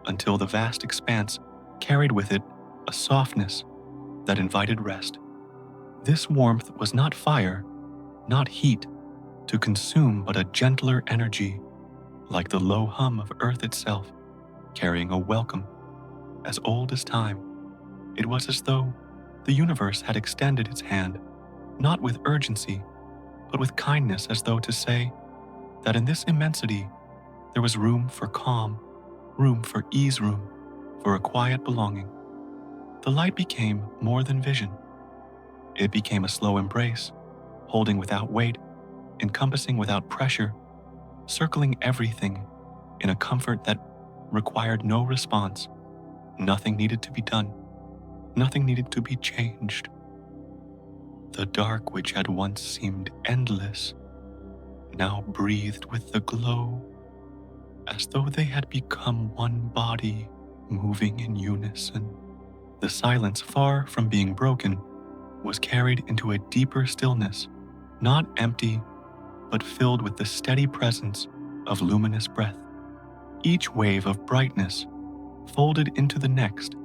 until the vast expanse carried with it a softness that invited rest. This warmth was not fire, not heat to consume, but a gentler energy, like the low hum of earth itself, carrying a welcome as old as time. It was as though the universe had extended its hand, not with urgency, but with kindness, as though to say that in this immensity there was room for calm, room for ease, room for a quiet belonging. The light became more than vision. It became a slow embrace, holding without weight, encompassing without pressure, circling everything in a comfort that required no response. Nothing needed to be done. Nothing needed to be changed. The dark, which had once seemed endless, now breathed with the glow, as though they had become one body, moving in unison. The silence, far from being broken, was carried into a deeper stillness, not empty, but filled with the steady presence of luminous breath. Each wave of brightness folded into the next,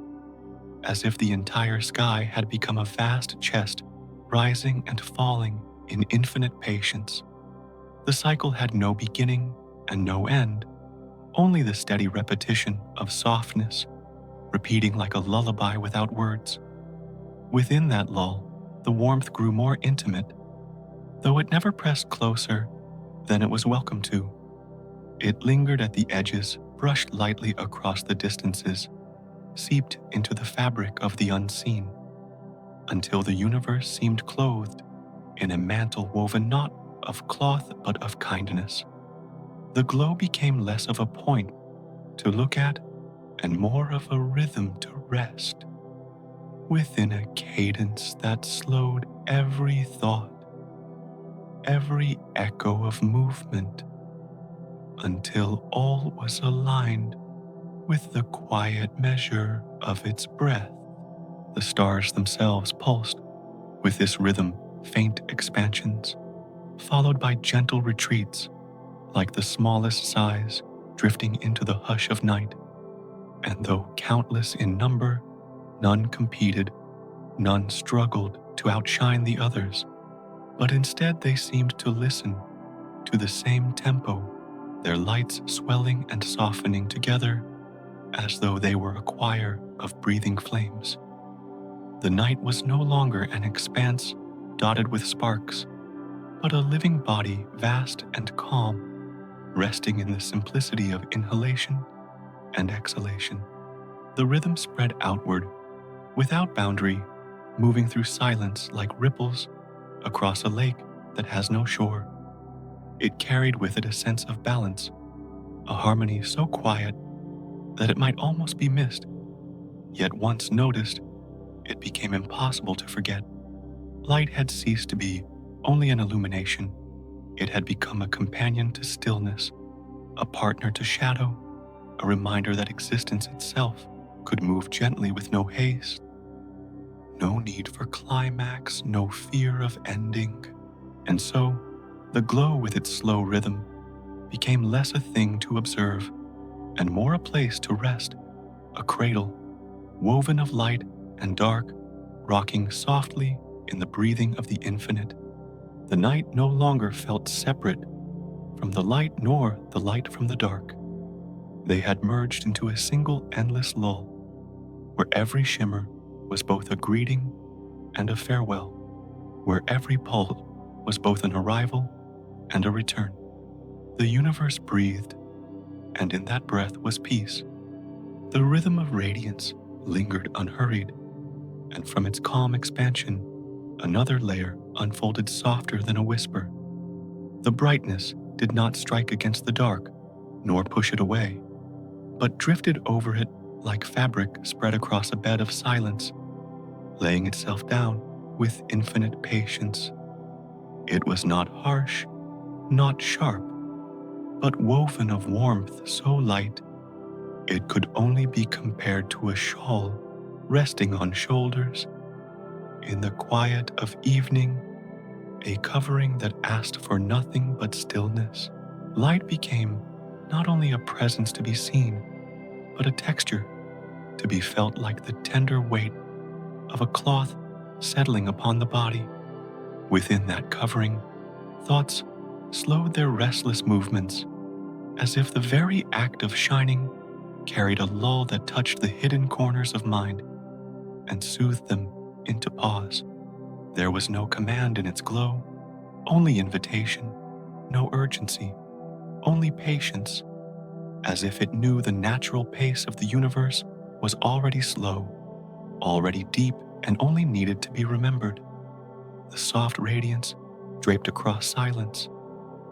as if the entire sky had become a vast chest, rising and falling in infinite patience. The cycle had no beginning and no end, only the steady repetition of softness, repeating like a lullaby without words. Within that lull, the warmth grew more intimate, though it never pressed closer than it was welcome to. It lingered at the edges, brushed lightly across the distances, seeped into the fabric of the unseen, until the universe seemed clothed in a mantle woven not of cloth but of kindness. The glow became less of a point to look at and more of a rhythm to rest, within a cadence that slowed every thought, every echo of movement, until all was aligned with the quiet measure of its breath. The stars themselves pulsed with this rhythm, faint expansions, followed by gentle retreats, like the smallest sighs drifting into the hush of night. And though countless in number, none competed, none struggled to outshine the others, but instead they seemed to listen to the same tempo, their lights swelling and softening together as though they were a choir of breathing flames. The night was no longer an expanse dotted with sparks, but a living body vast and calm, resting in the simplicity of inhalation and exhalation. The rhythm spread outward, without boundary, moving through silence like ripples across a lake that has no shore. It carried with it a sense of balance, a harmony so quiet that it might almost be missed, yet once noticed, it became impossible to forget. Light had ceased to be only an illumination. It had become a companion to stillness, a partner to shadow, a reminder that existence itself could move gently with no haste. No need for climax, no fear of ending. And so, the glow with its slow rhythm became less a thing to observe and more a place to rest, a cradle, woven of light and dark, rocking softly in the breathing of the infinite. The night no longer felt separate from the light nor the light from the dark. They had merged into a single endless lull, where every shimmer was both a greeting and a farewell, where every pulse was both an arrival and a return. The universe breathed, and in that breath was peace. The rhythm of radiance lingered unhurried, and from its calm expansion, another layer unfolded softer than a whisper. The brightness did not strike against the dark, nor push it away, but drifted over it like fabric spread across a bed of silence, laying itself down with infinite patience. It was not harsh, not sharp, but woven of warmth so light it could only be compared to a shawl resting on shoulders. In the quiet of evening, a covering that asked for nothing but stillness. Light became not only a presence to be seen, but a texture to be felt like the tender weight of a cloth settling upon the body. Within that covering, thoughts slowed their restless movements, as if the very act of shining carried a lull that touched the hidden corners of mind and soothed them into pause. There was no command in its glow, only invitation, no urgency, only patience, as if it knew the natural pace of the universe was already slow, already deep, and only needed to be remembered. The soft radiance draped across silence,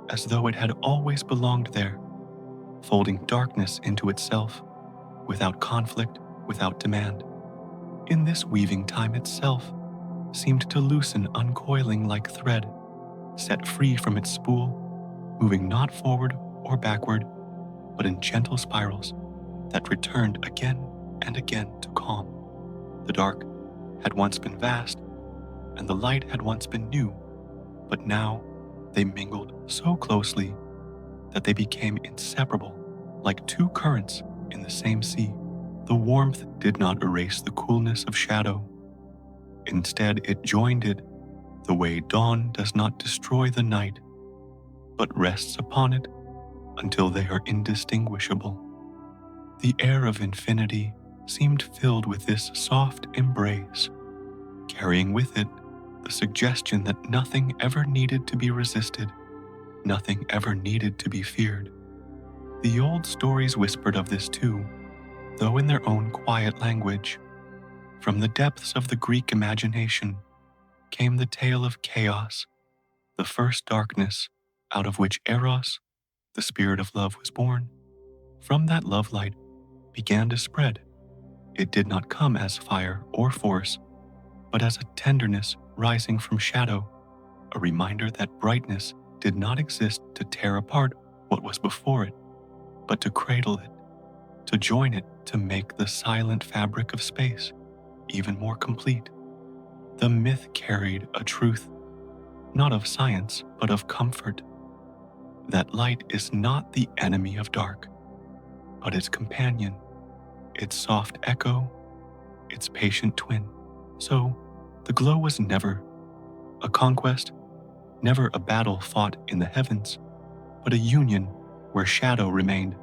as though it had always belonged there, folding darkness into itself, without conflict, without demand. In this weaving, time itself seemed to loosen, uncoiling like thread, set free from its spool, moving not forward or backward, but in gentle spirals that returned again and again to calm. The dark had once been vast, and the light had once been new, but now they mingled so closely that they became inseparable, like two currents in the same sea. The warmth did not erase the coolness of shadow. Instead, it joined it, the way dawn does not destroy the night, but rests upon it until they are indistinguishable. The air of infinity seemed filled with this soft embrace, carrying with it the suggestion that nothing ever needed to be resisted, nothing ever needed to be feared. The old stories whispered of this too, though in their own quiet language. From the depths of the Greek imagination came the tale of chaos, the first darkness out of which Eros, the spirit of love, was born. From that love light began to spread. It did not come as fire or force, but as a tenderness rising from shadow, a reminder that brightness did not exist to tear apart what was before it, but to cradle it, to join it, to make the silent fabric of space even more complete. The myth carried a truth, not of science, but of comfort, that light is not the enemy of dark, but its companion, its soft echo, its patient twin. So, the glow was never a conquest, never a battle fought in the heavens, but a union where shadow remained.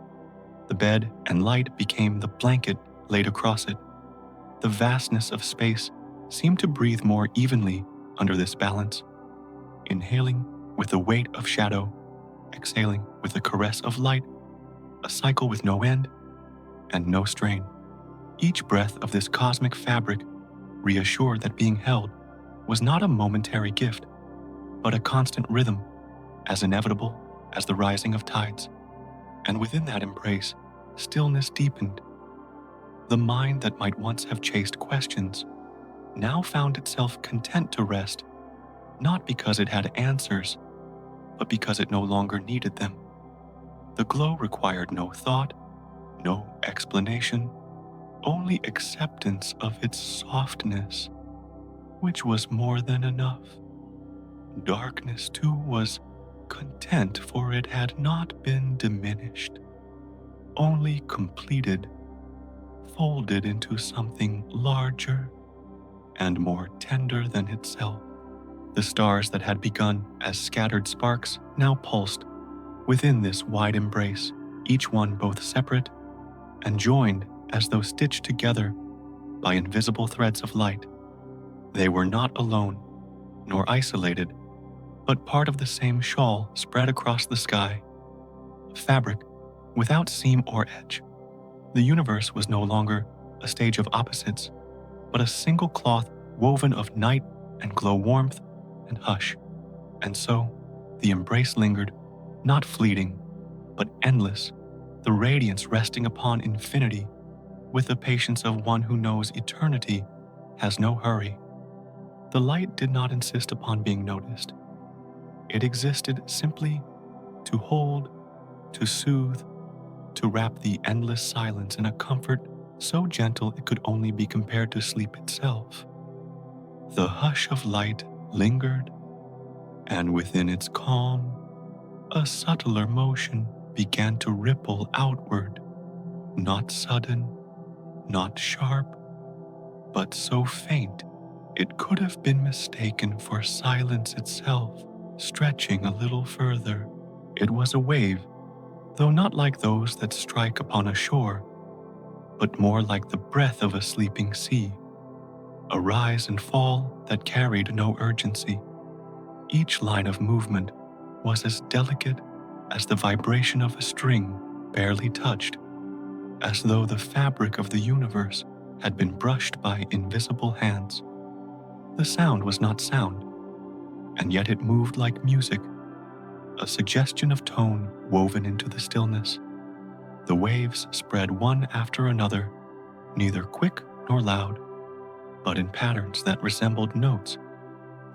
The bed and light became the blanket laid across it. The vastness of space seemed to breathe more evenly under this balance, inhaling with the weight of shadow, exhaling with the caress of light, a cycle with no end and no strain. Each breath of this cosmic fabric reassured that being held was not a momentary gift, but a constant rhythm, as inevitable as the rising of tides. And within that embrace, stillness deepened. The mind that might once have chased questions now found itself content to rest, not because it had answers, but because it no longer needed them. The glow required no thought, no explanation, only acceptance of its softness, which was more than enough. Darkness, too, was content, for it had not been diminished, only completed, folded into something larger and more tender than itself. The stars that had begun as scattered sparks now pulsed within this wide embrace, each one both separate and joined as though stitched together by invisible threads of light. They were not alone, nor isolated, but part of the same shawl spread across the sky, a fabric without seam or edge. The universe was no longer a stage of opposites, but a single cloth woven of night and glow warmth and hush. And so, the embrace lingered, not fleeting, but endless, the radiance resting upon infinity with the patience of one who knows eternity has no hurry. The light did not insist upon being noticed. It existed simply to hold, to soothe, to wrap the endless silence in a comfort so gentle it could only be compared to sleep itself. The hush of light lingered, and within its calm, a subtler motion began to ripple outward, not sudden, not sharp, but so faint it could have been mistaken for silence itself, stretching a little further. It was a wave, though not like those that strike upon a shore, but more like the breath of a sleeping sea, a rise and fall that carried no urgency. Each line of movement was as delicate as the vibration of a string barely touched, as though the fabric of the universe had been brushed by invisible hands. The sound was not sound, and yet it moved like music, a suggestion of tone woven into the stillness. The waves spread one after another, neither quick nor loud, but in patterns that resembled notes,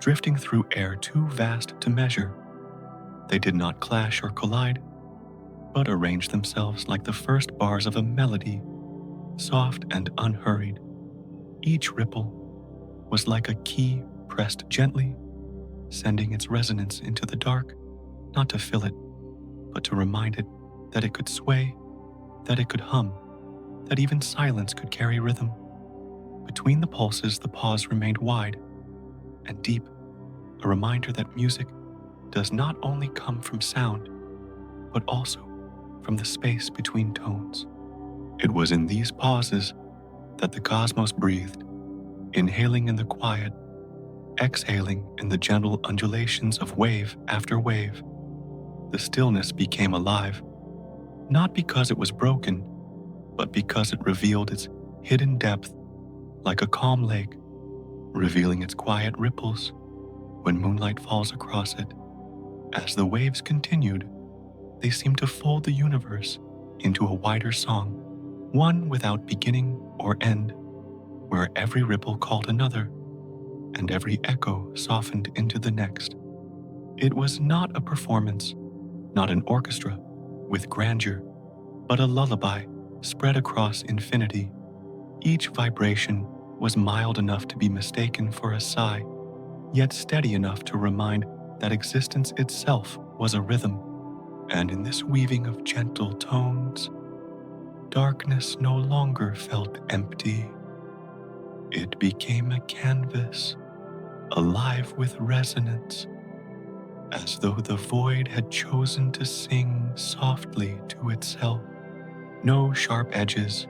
drifting through air too vast to measure. They did not clash or collide, but arranged themselves like the first bars of a melody, soft and unhurried. Each ripple was like a key pressed gently, sending its resonance into the dark, not to fill it, but to remind it that it could sway, that it could hum, that even silence could carry rhythm. Between the pulses, the pause remained wide and deep, a reminder that music does not only come from sound, but also from the space between tones. It was in these pauses that the cosmos breathed, inhaling in the quiet, exhaling in the gentle undulations of wave after wave. The stillness became alive, not because it was broken, but because it revealed its hidden depth, like a calm lake, revealing its quiet ripples when moonlight falls across it. As the waves continued, they seemed to fold the universe into a wider song, one without beginning or end, where every ripple called another, and every echo softened into the next. It was not a performance, not an orchestra with grandeur, but a lullaby spread across infinity. Each vibration was mild enough to be mistaken for a sigh, yet steady enough to remind that existence itself was a rhythm. And in this weaving of gentle tones, darkness no longer felt empty. It became a canvas, alive with resonance, as though the void had chosen to sing softly to itself. No sharp edges,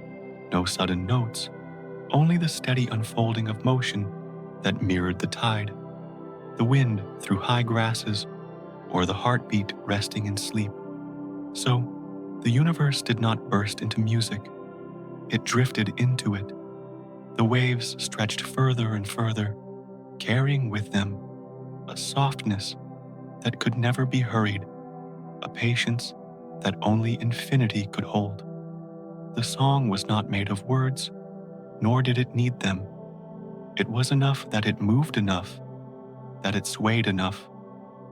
no sudden notes, only the steady unfolding of motion that mirrored the tide, the wind through high grasses, or the heartbeat resting in sleep. So, the universe did not burst into music, it drifted into it. The waves stretched further and further, carrying with them a softness that could never be hurried, a patience that only infinity could hold. The song was not made of words, nor did it need them. It was enough that it moved enough, that it swayed enough,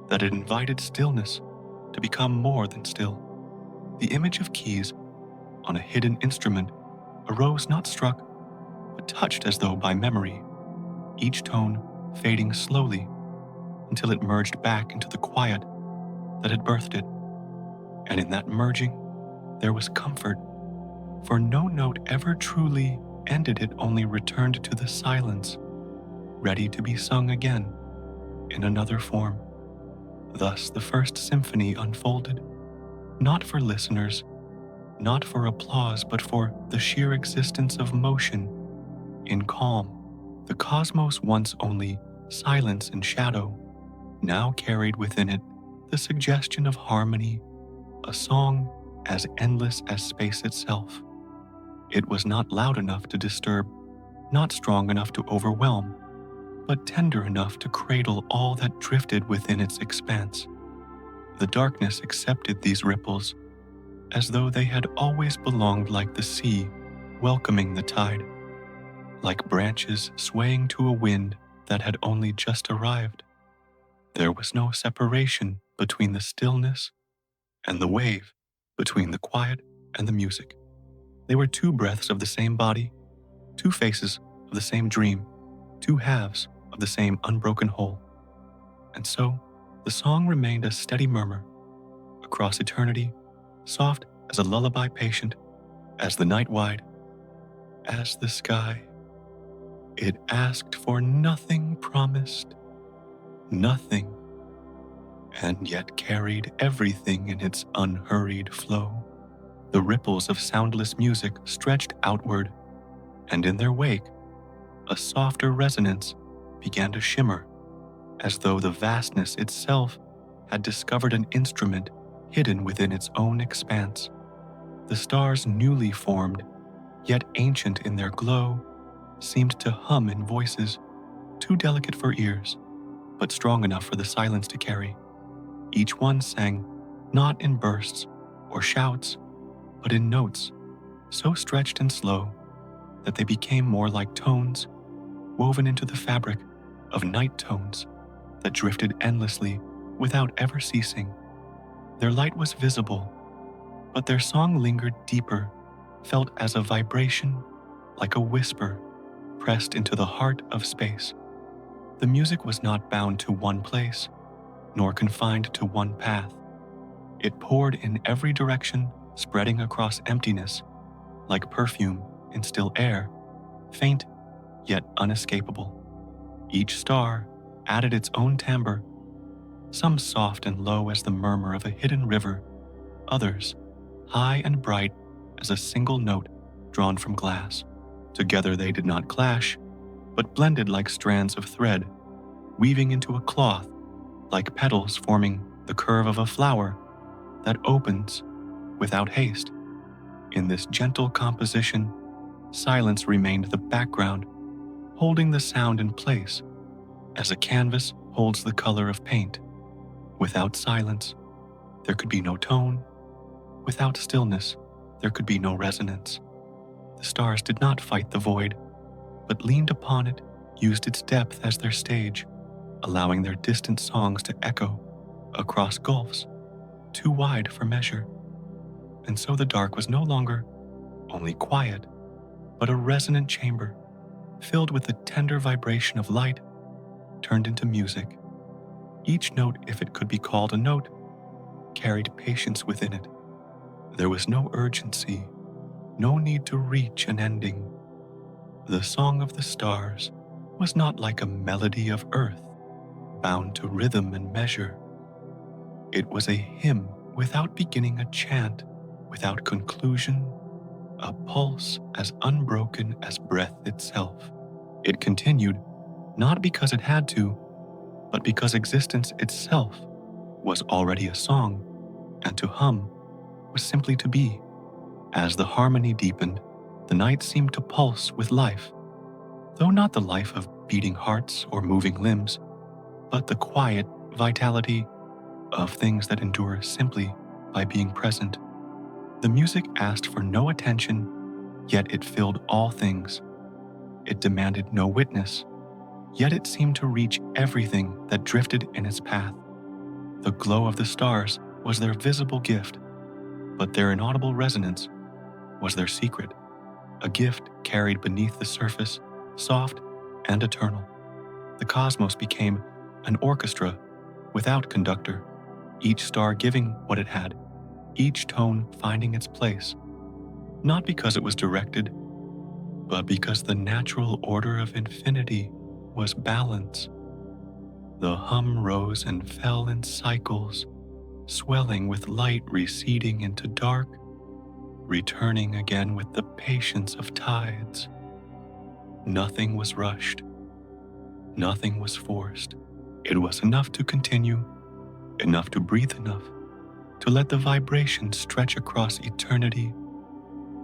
that it invited stillness to become more than still. The image of keys on a hidden instrument arose not struck, but touched as though by memory, each tone fading slowly until it merged back into the quiet that had birthed it. And in that merging, there was comfort, for no note ever truly ended, it only returned to the silence, ready to be sung again in another form. Thus the first symphony unfolded, not for listeners, not for applause, but for the sheer existence of motion. In calm, the cosmos, once only silence and shadow, now carried within it the suggestion of harmony, a song as endless as space itself. It was not loud enough to disturb, not strong enough to overwhelm, but tender enough to cradle all that drifted within its expanse. The darkness accepted these ripples as though they had always belonged, like the sea welcoming the tide, like branches swaying to a wind that had only just arrived. There was no separation between the stillness and the wave, between the quiet and the music. They were two breaths of the same body, two faces of the same dream, two halves of the same unbroken whole. And so, the song remained a steady murmur across eternity, soft as a lullaby, patient as the night wide, as the sky. It asked for nothing, promised nothing, and yet carried everything in its unhurried flow. The ripples of soundless music stretched outward, and in their wake, a softer resonance began to shimmer, as though the vastness itself had discovered an instrument hidden within its own expanse. The stars, newly formed, yet ancient in their glow, seemed to hum in voices too delicate for ears, but strong enough for the silence to carry. Each one sang not in bursts or shouts, but in notes so stretched and slow that they became more like tones woven into the fabric of night tones that drifted endlessly without ever ceasing. Their light was visible, but their song lingered deeper, felt as a vibration, like a whisper pressed into the heart of space. The music was not bound to one place, nor confined to one path. It poured in every direction, spreading across emptiness, like perfume in still air, faint yet unescapable. Each star added its own timbre, some soft and low as the murmur of a hidden river, others high and bright as a single note drawn from glass. Together they did not clash, but blended like strands of thread, weaving into a cloth, like petals forming the curve of a flower that opens without haste. In this gentle composition, silence remained the background, holding the sound in place, as a canvas holds the color of paint. Without silence, there could be no tone. Without stillness, there could be no resonance. The stars did not fight the void, but leaned upon it, used its depth as their stage, allowing their distant songs to echo across gulfs too wide for measure. And so the dark was no longer only quiet, but a resonant chamber filled with the tender vibration of light turned into music. Each note, if it could be called a note, carried patience within it. There was no urgency, no need to reach an ending. The song of the stars was not like a melody of earth, bound to rhythm and measure. It was a hymn without beginning, a chant without conclusion, a pulse as unbroken as breath itself. It continued not because it had to, but because existence itself was already a song, and to hum was simply to be. As the harmony deepened, the night seemed to pulse with life, though not the life of beating hearts or moving limbs, but the quiet vitality of things that endure simply by being present. The music asked for no attention, yet it filled all things. It demanded no witness, yet it seemed to reach everything that drifted in its path. The glow of the stars was their visible gift, but their inaudible resonance was their secret, a gift carried beneath the surface, soft and eternal. The cosmos became an orchestra without conductor, each star giving what it had, each tone finding its place, not because it was directed, but because the natural order of infinity was balance. The hum rose and fell in cycles, swelling with light receding into dark, returning again with the patience of tides. Nothing was rushed, nothing was forced. It was enough to continue, enough to breathe enough, to let the vibration stretch across eternity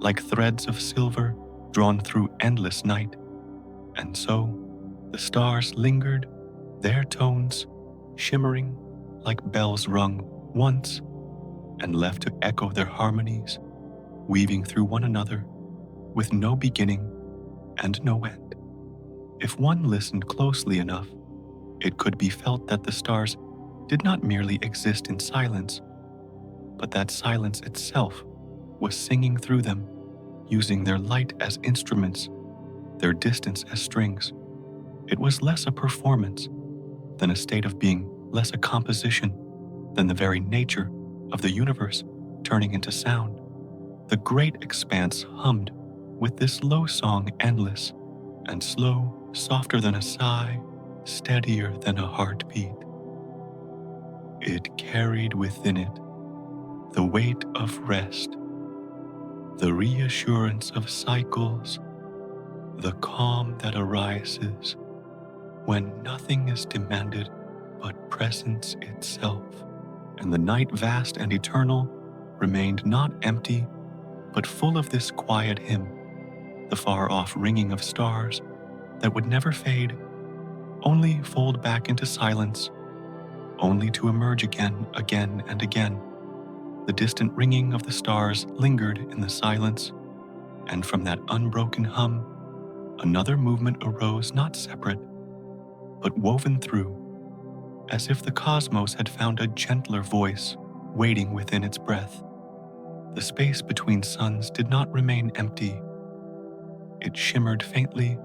like threads of silver drawn through endless night. And so the stars lingered, their tones shimmering like bells rung once and left to echo their harmonies, weaving through one another with no beginning and no end. If one listened closely enough, it could be felt that the stars did not merely exist in silence, but that silence itself was singing through them, using their light as instruments, their distance as strings. It was less a performance than a state of being, less a composition than the very nature of the universe turning into sound. The great expanse hummed with this low song endless and slow, softer than a sigh, steadier than a heartbeat. It carried within it the weight of rest, the reassurance of cycles, the calm that arises when nothing is demanded but presence itself. And the night, vast and eternal, remained not empty, but full of this quiet hymn, the far-off ringing of stars that would never fade, only fold back into silence, only to emerge again and again. The distant ringing of the stars lingered in the silence, and from that unbroken hum, another movement arose, not separate, but woven through, as if the cosmos had found a gentler voice waiting within its breath. The space between suns did not remain empty. It shimmered faintly,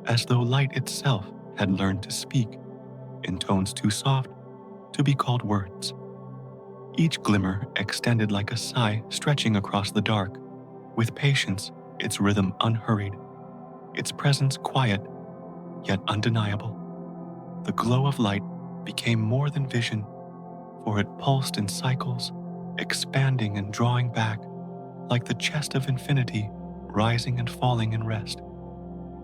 as though light itself had learned to speak in tones too soft to be called words. Each glimmer extended like a sigh stretching across the dark, with patience, its rhythm unhurried, its presence quiet yet undeniable. The glow of light became more than vision, for it pulsed in cycles, expanding and drawing back, like the chest of infinity rising and falling in rest.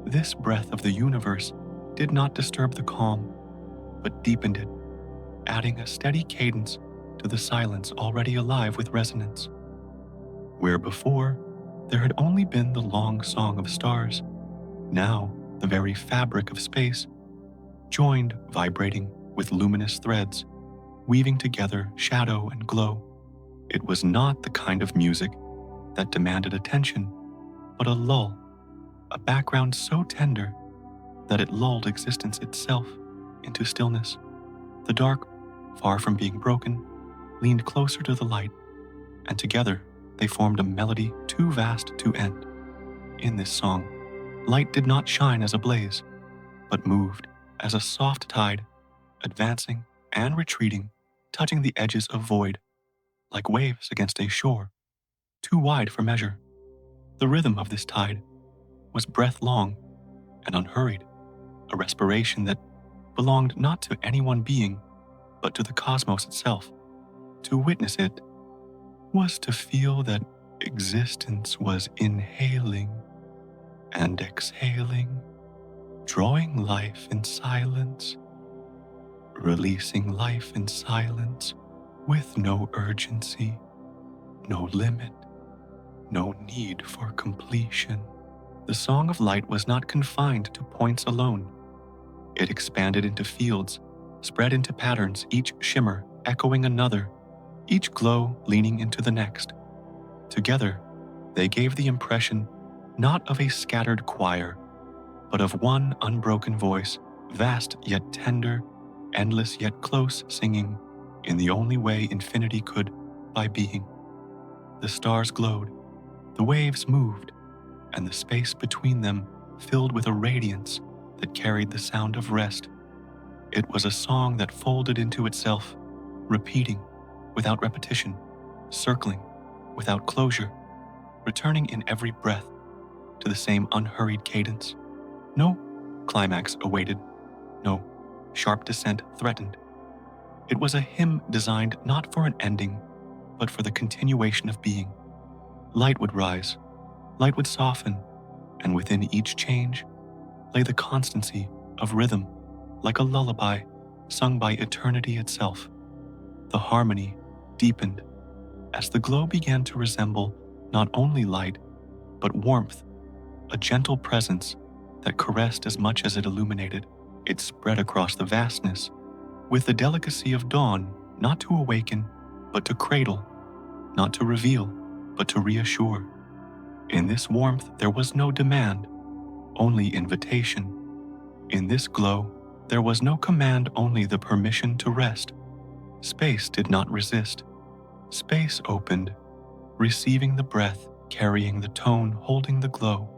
This breath of the universe did not disturb the calm, but deepened it, adding a steady cadence to the silence already alive with resonance. Where before there had only been the long song of stars, now the very fabric of space joined, vibrating with luminous threads, weaving together shadow and glow. It was not the kind of music that demanded attention, but a lull, a background so tender that it lulled existence itself into stillness. The dark, far from being broken, leaned closer to the light, and together they formed a melody too vast to end. In this song, light did not shine as a blaze, but moved as a soft tide, advancing and retreating, touching the edges of void, like waves against a shore, too wide for measure. The rhythm of this tide was breath long and unhurried, a respiration that belonged not to any one being, but to the cosmos itself. To witness it was to feel that existence was inhaling and exhaling, drawing life in silence, releasing life in silence with no urgency, no limit, no need for completion. The Song of Light was not confined to points alone. It expanded into fields, spread into patterns, each shimmer echoing another, each glow leaning into the next. Together, they gave the impression not of a scattered choir, but of one unbroken voice, vast yet tender, endless yet close, singing in the only way infinity could, by being. The stars glowed, the waves moved, and the space between them filled with a radiance that carried the sound of rest. It was a song that folded into itself, repeating without repetition, circling without closure, returning in every breath to the same unhurried cadence. No climax awaited, no sharp descent threatened. It was a hymn designed not for an ending, but for the continuation of being. Light would rise, light would soften, and within each change lay the constancy of rhythm, like a lullaby sung by eternity itself. The harmony deepened as the glow began to resemble not only light, but warmth, a gentle presence that caressed as much as it illuminated. It spread across the vastness, with the delicacy of dawn, not to awaken, but to cradle, not to reveal, but to reassure. In this warmth there was no demand, only invitation. In this glow there was no command, only the permission to rest. Space did not resist. Space opened, receiving the breath, carrying the tone, holding the glow.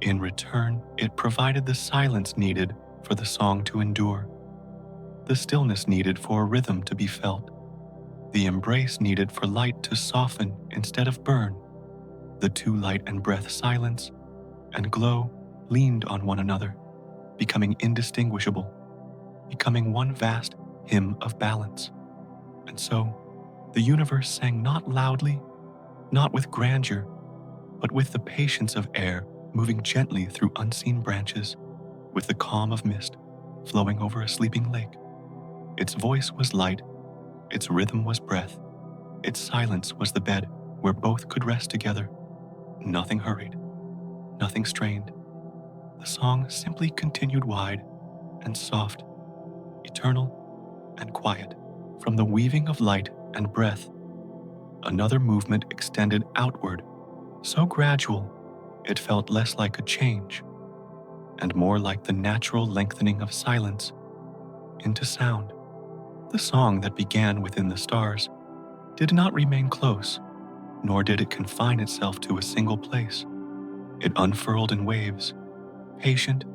In return, it provided the silence needed for the song to endure, the stillness needed for a rhythm to be felt, the embrace needed for light to soften instead of burn. The two, light and breath, silence and glow, leaned on one another, becoming indistinguishable, becoming one vast hymn of balance. And so, the universe sang not loudly, not with grandeur, but with the patience of air moving gently through unseen branches, with the calm of mist flowing over a sleeping lake. Its voice was light, its rhythm was breath, its silence was the bed where both could rest together. Nothing hurried, nothing strained. The song simply continued wide and soft, eternal and quiet. From the weaving of light and breath, another movement extended outward, so gradual it felt less like a change and more like the natural lengthening of silence into sound. The song that began within the stars did not remain close, nor did it confine itself to a single place. It unfurled in waves, patient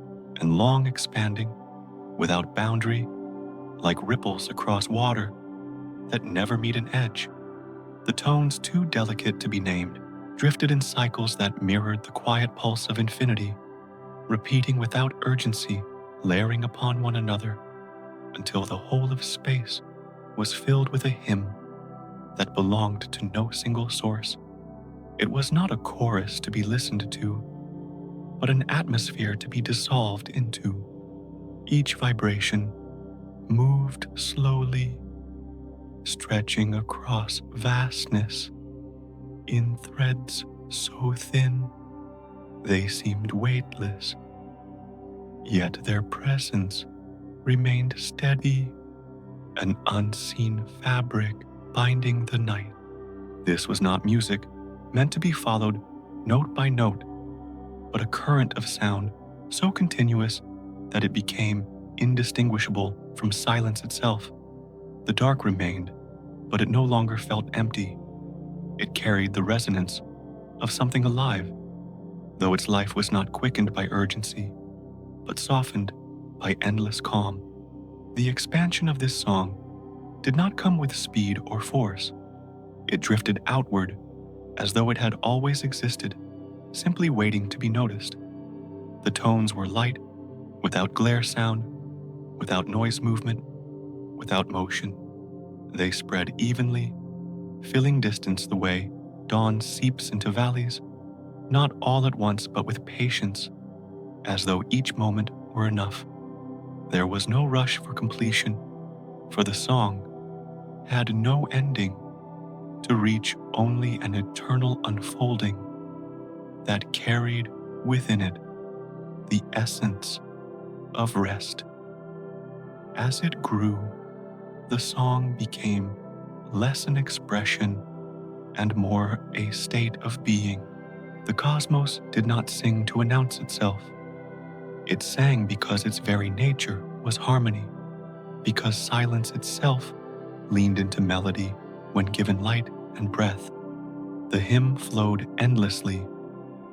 and long expanding, without boundary, like ripples across water that never meet an edge. The tones, too delicate to be named, drifted in cycles that mirrored the quiet pulse of infinity, repeating without urgency, layering upon one another, until the whole of space was filled with a hymn that belonged to no single source. It was not a chorus to be listened to, but an atmosphere to be dissolved into. Each vibration moved slowly, stretching across vastness in threads so thin they seemed weightless, yet their presence remained steady, an unseen fabric binding the night. This was not music meant to be followed note by note, but a current of sound so continuous that it became indistinguishable from silence itself. The dark remained, but it no longer felt empty. It carried the resonance of something alive, though its life was not quickened by urgency, but softened by endless calm. The expansion of this song did not come with speed or force. It drifted outward as though it had always existed, simply waiting to be noticed. The tones were light, without glare sound, without noise movement, without motion. They spread evenly, filling distance the way dawn seeps into valleys, not all at once but with patience, as though each moment were enough. There was no rush for completion, for the song had no ending, to reach only an eternal unfolding that carried within it the essence of rest. As it grew, the song became less an expression and more a state of being. The cosmos did not sing to announce itself. It sang because its very nature was harmony, because silence itself leaned into melody when given light and breath. The hymn flowed endlessly,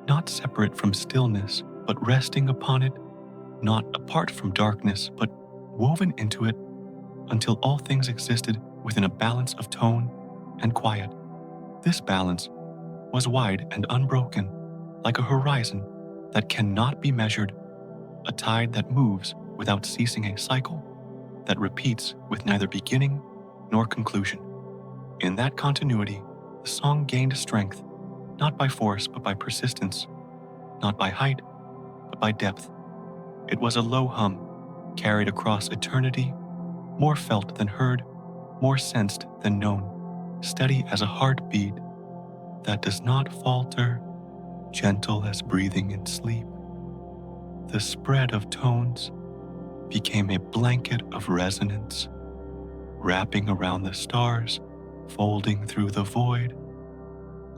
not separate from stillness, but resting upon it, not apart from darkness, but woven into it until all things existed within a balance of tone and quiet. This balance was wide and unbroken, like a horizon that cannot be measured, a tide that moves without ceasing, a cycle that repeats with neither beginning nor conclusion. In that continuity, the song gained strength, not by force but by persistence, not by height but by depth. It was a low hum, carried across eternity, more felt than heard, more sensed than known, steady as a heartbeat that does not falter, gentle as breathing in sleep. The spread of tones became a blanket of resonance, wrapping around the stars, folding through the void,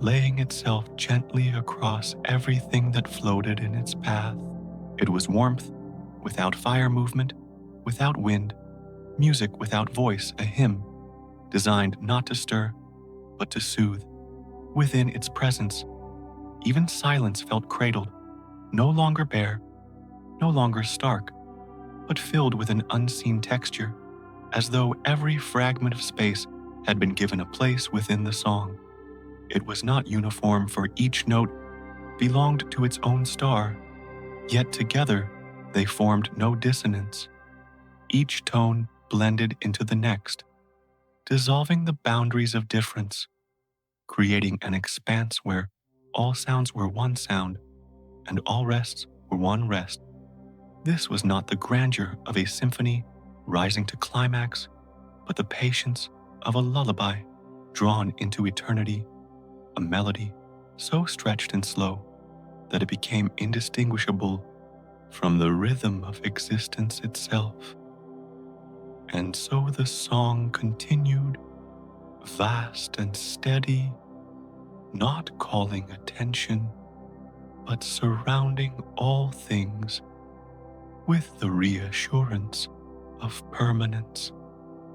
laying itself gently across everything that floated in its path. It was warmth, without fire movement, without wind, music without voice, a hymn designed not to stir, but to soothe. Within its presence, even silence felt cradled, no longer bare, no longer stark, but filled with an unseen texture, as though every fragment of space had been given a place within the song. It was not uniform, for each note belonged to its own star, yet together they formed no dissonance. Each tone blended into the next, dissolving the boundaries of difference, creating an expanse where all sounds were one sound and all rests were one rest. This was not the grandeur of a symphony rising to climax, but the patience of a lullaby drawn into eternity, a melody so stretched and slow that it became indistinguishable from the rhythm of existence itself. And so the song continued, vast and steady, not calling attention, but surrounding all things with the reassurance of permanence.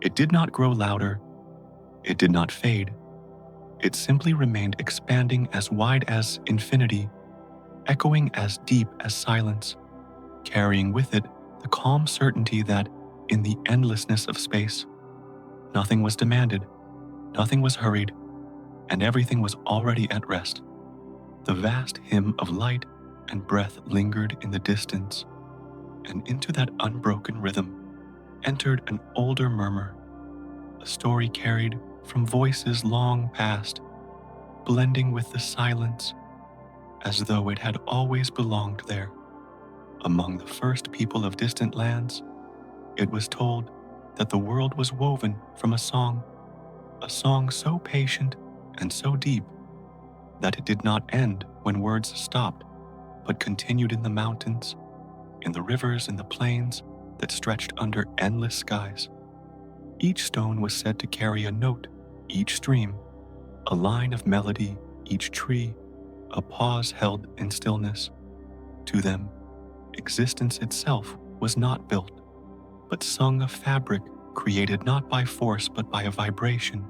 It did not grow louder, it did not fade. It simply remained, expanding as wide as infinity, echoing as deep as silence, carrying with it the calm certainty that, in the endlessness of space, nothing was demanded, nothing was hurried, and everything was already at rest. The vast hymn of light and breath lingered in the distance, and into that unbroken rhythm entered an older murmur, a story carried from voices long past, blending with the silence as though it had always belonged there. Among the first people of distant lands, it was told that the world was woven from a song so patient and so deep that it did not end when words stopped, but continued in the mountains, in the rivers, in the plains that stretched under endless skies. Each stone was said to carry a note, each stream a line of melody, each tree a pause held in stillness. To them, existence itself was not built, but sung, a fabric created not by force but by a vibration,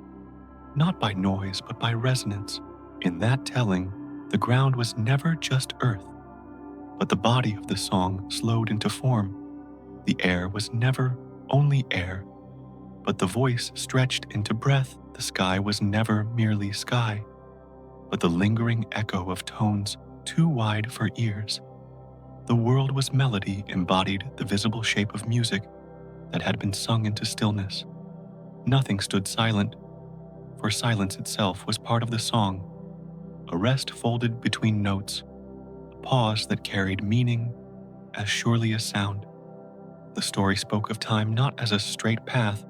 not by noise but by resonance. In that telling, the ground was never just earth, but the body of the song slowed into form. The air was never only air, but the voice stretched into breath. The sky was never merely sky, but the lingering echo of tones too wide for ears. The world was melody embodied the visible shape of music that had been sung into stillness. Nothing stood silent, for silence itself was part of the song, a rest folded between notes, a pause that carried meaning as surely as sound. The story spoke of time not as a straight path,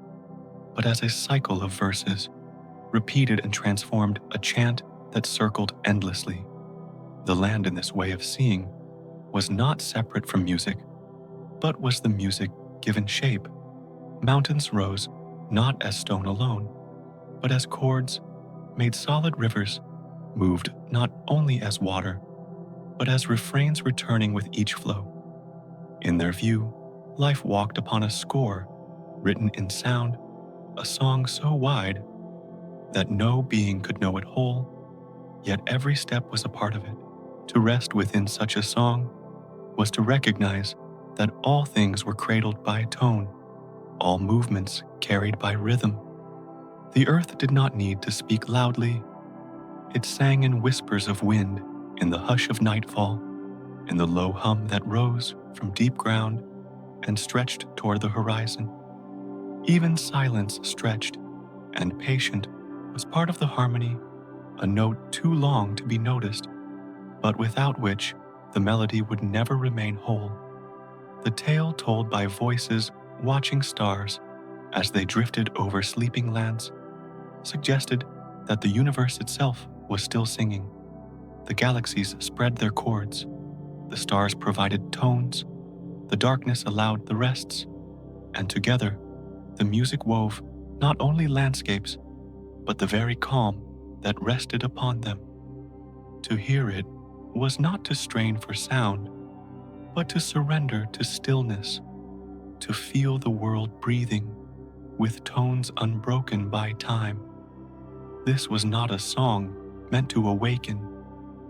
but as a cycle of verses, repeated and transformed, a chant that circled endlessly. The land in this way of seeing was not separate from music, but was the music given shape. Mountains rose not as stone alone, but as chords, made solid rivers, moved not only as water, but as refrains returning with each flow. In their view, life walked upon a score, written in sound, a song so wide that no being could know it whole, yet every step was a part of it. To rest within such a song was to recognize that all things were cradled by tone, all movements carried by rhythm. The earth did not need to speak loudly. It sang in whispers of wind, in the hush of nightfall, in the low hum that rose from deep ground and stretched toward the horizon. Even silence stretched, and patient was part of the harmony, a note too long to be noticed, but without which the melody would never remain whole. The tale told by voices watching stars as they drifted over sleeping lands suggested that the universe itself was still singing. The galaxies spread their chords, the stars provided tones, the darkness allowed the rests, and together the music wove not only landscapes, but the very calm that rested upon them. To hear it was not to strain for sound, but to surrender to stillness, to feel the world breathing with tones unbroken by time. This was not a song meant to awaken,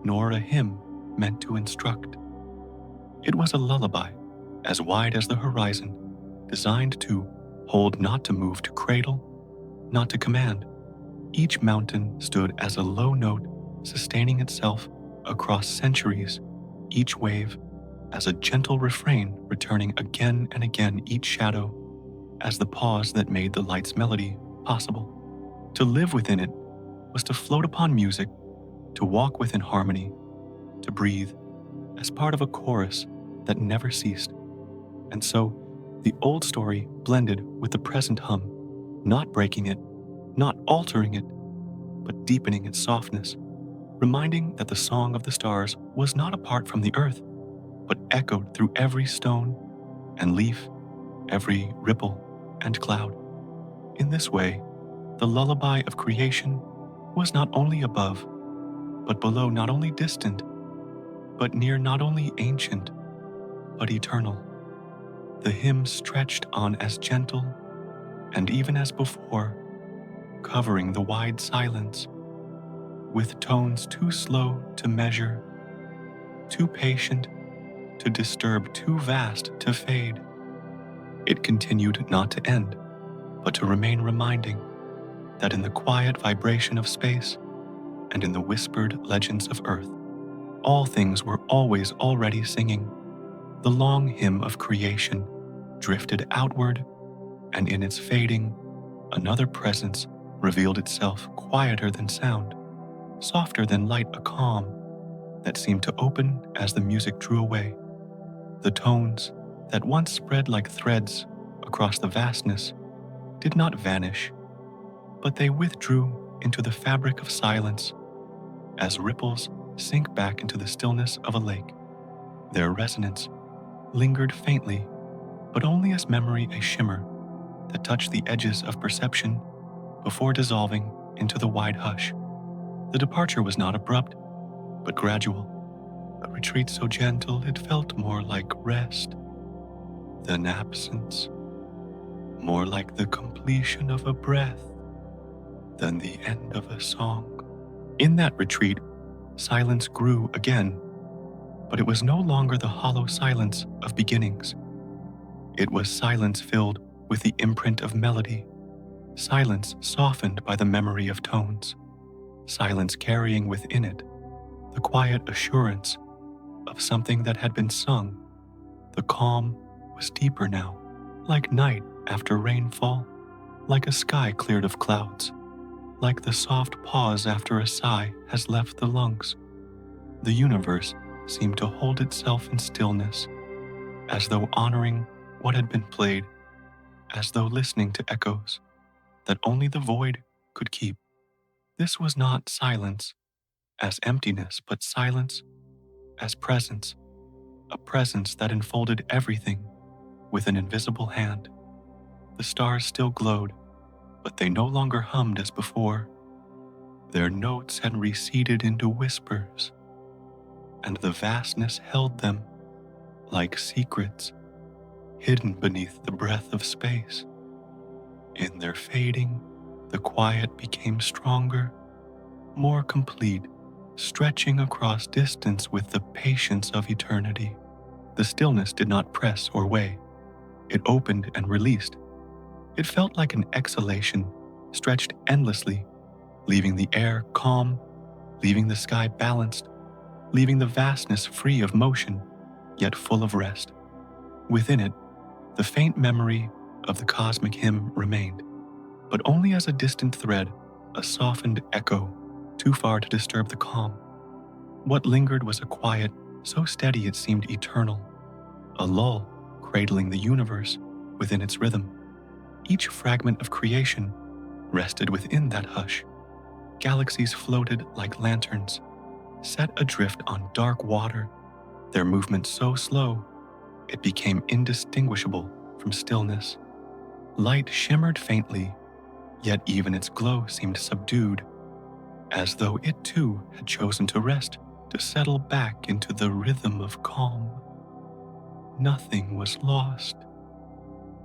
nor a hymn meant to instruct. It was a lullaby, as wide as the horizon, designed to hold, not to move, to cradle, not to command. Each mountain stood as a low note, sustaining itself across centuries, each wave as a gentle refrain returning again and again, each shadow as the pause that made the light's melody possible. To live within it was to float upon music, to walk within harmony, to breathe as part of a chorus that never ceased. And so, the old story blended with the present hum, not breaking it, not altering it, but deepening its softness, reminding that the song of the stars was not apart from the earth, but echoed through every stone and leaf, every ripple and cloud. In this way, the lullaby of creation was not only above, but below, not only distant, but near, not only ancient, but eternal. The hymn stretched on as gentle, and even as before, covering the wide silence, with tones too slow to measure, too patient to disturb, too vast to fade. It continued not to end, but to remain reminding that in the quiet vibration of space and in the whispered legends of earth, all things were always already singing. The long hymn of creation drifted outward, and in its fading, another presence revealed itself, quieter than sound, softer than light, a calm that seemed to open as the music drew away. The tones that once spread like threads across the vastness did not vanish, but they withdrew into the fabric of silence as ripples sink back into the stillness of a lake. Their resonance lingered faintly, but only as memory, a shimmer that touched the edges of perception before dissolving into the wide hush. The departure was not abrupt, but gradual, a retreat so gentle it felt more like rest than absence, more like the completion of a breath than the end of a song. In that retreat, silence grew again, but it was no longer the hollow silence of beginnings. It was silence filled with the imprint of melody, silence softened by the memory of tones, silence carrying within it the the quiet assurance of something that had been sung. The calm was deeper now, like night after rainfall, like a sky cleared of clouds, like the soft pause after a sigh has left the lungs. The universe seemed to hold itself in stillness, as though honoring what had been played, as though listening to echoes that only the void could keep. This was not silence as emptiness, but silence as presence, a presence that enfolded everything with an invisible hand. The stars still glowed, but they no longer hummed as before. Their notes had receded into whispers, and the vastness held them like secrets hidden beneath the breath of space. In their fading, the quiet became stronger, more complete, stretching across distance with the patience of eternity. The stillness did not press or weigh. It opened and released. It felt like an exhalation, stretched endlessly, leaving the air calm, leaving the sky balanced, leaving the vastness free of motion, yet full of rest. Within it, the faint memory of the cosmic hymn remained, but only as a distant thread, a softened echo, too far to disturb the calm. What lingered was a quiet so steady it seemed eternal, a lull cradling the universe within its rhythm. Each fragment of creation rested within that hush. Galaxies floated like lanterns, set adrift on dark water, their movement so slow it became indistinguishable from stillness. Light shimmered faintly, yet even its glow seemed subdued, as though it too had chosen to rest, to settle back into the rhythm of calm. Nothing was lost.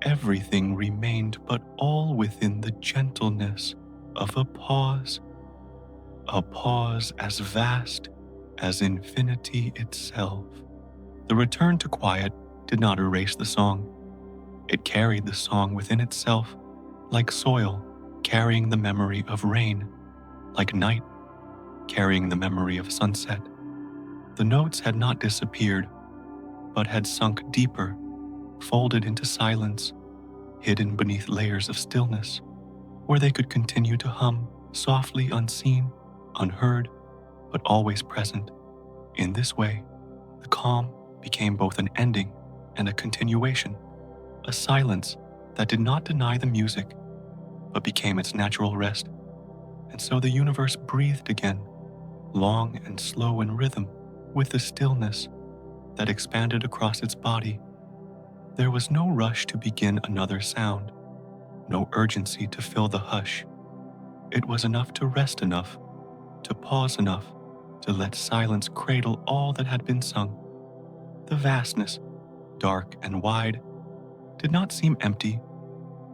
Everything remained, but all within the gentleness of a pause as vast as infinity itself. The return to quiet did not erase the song. It carried the song within itself, like soil carrying the memory of rain, like night carrying the memory of sunset. The notes had not disappeared, but had sunk deeper, folded into silence, hidden beneath layers of stillness, where they could continue to hum, softly unseen, unheard, but always present. In this way, the calm became both an ending and a continuation, a silence that did not deny the music, but became its natural rest. And so the universe breathed again, long and slow in rhythm, with the stillness that expanded across its body. There was no rush to begin another sound, no urgency to fill the hush. It was enough to rest enough, to pause enough, to let silence cradle all that had been sung. The vastness, dark and wide, did not seem empty,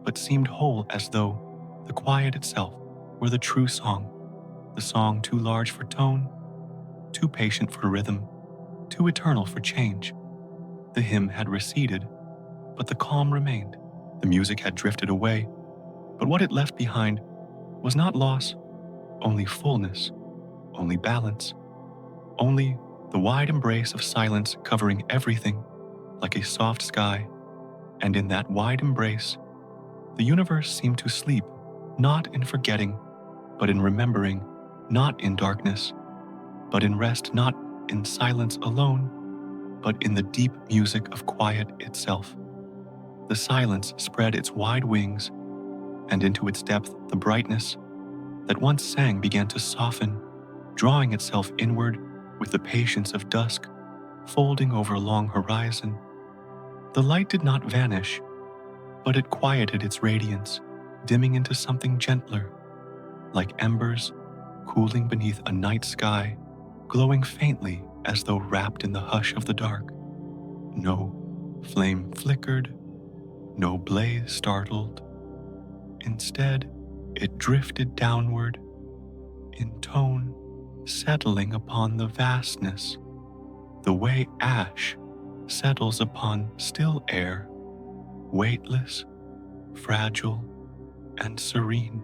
but seemed whole, as though the quiet itself were the true song, the song too large for tone, too patient for rhythm, too eternal for change. The hymn had receded, but the calm remained. The music had drifted away, but what it left behind was not loss, only fullness, only balance, only the wide embrace of silence covering everything like a soft sky. And in that wide embrace, the universe seemed to sleep, not in forgetting, but in remembering, not in darkness, but in rest, not in silence alone, but in the deep music of quiet itself. The silence spread its wide wings, and into its depth the brightness that once sang began to soften, drawing itself inward with the patience of dusk, folding over a long horizon. The light did not vanish, but it quieted its radiance, dimming into something gentler, like embers cooling beneath a night sky, glowing faintly as though wrapped in the hush of the dark. No flame flickered, no blaze startled. Instead, it drifted downward, in tone, settling upon the vastness, the way ash settles upon still air, weightless, fragile, and serene.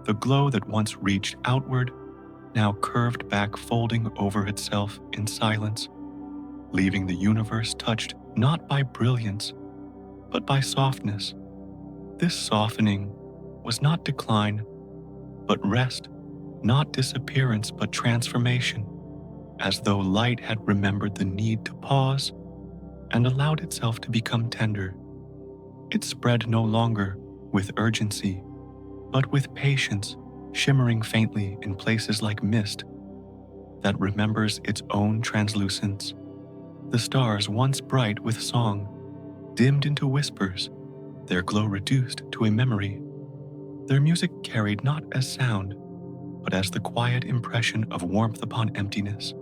The glow that once reached outward now curved back, folding over itself in silence, leaving the universe touched not by brilliance, but by softness. This softening was not decline, but rest, not disappearance, but transformation, as though light had remembered the need to pause and allowed itself to become tender. It spread no longer with urgency, but with patience, shimmering faintly in places like mist that remembers its own translucence. The stars, once bright with song, dimmed into whispers, their glow reduced to a memory. Their music carried not as sound, but as the quiet impression of warmth upon emptiness.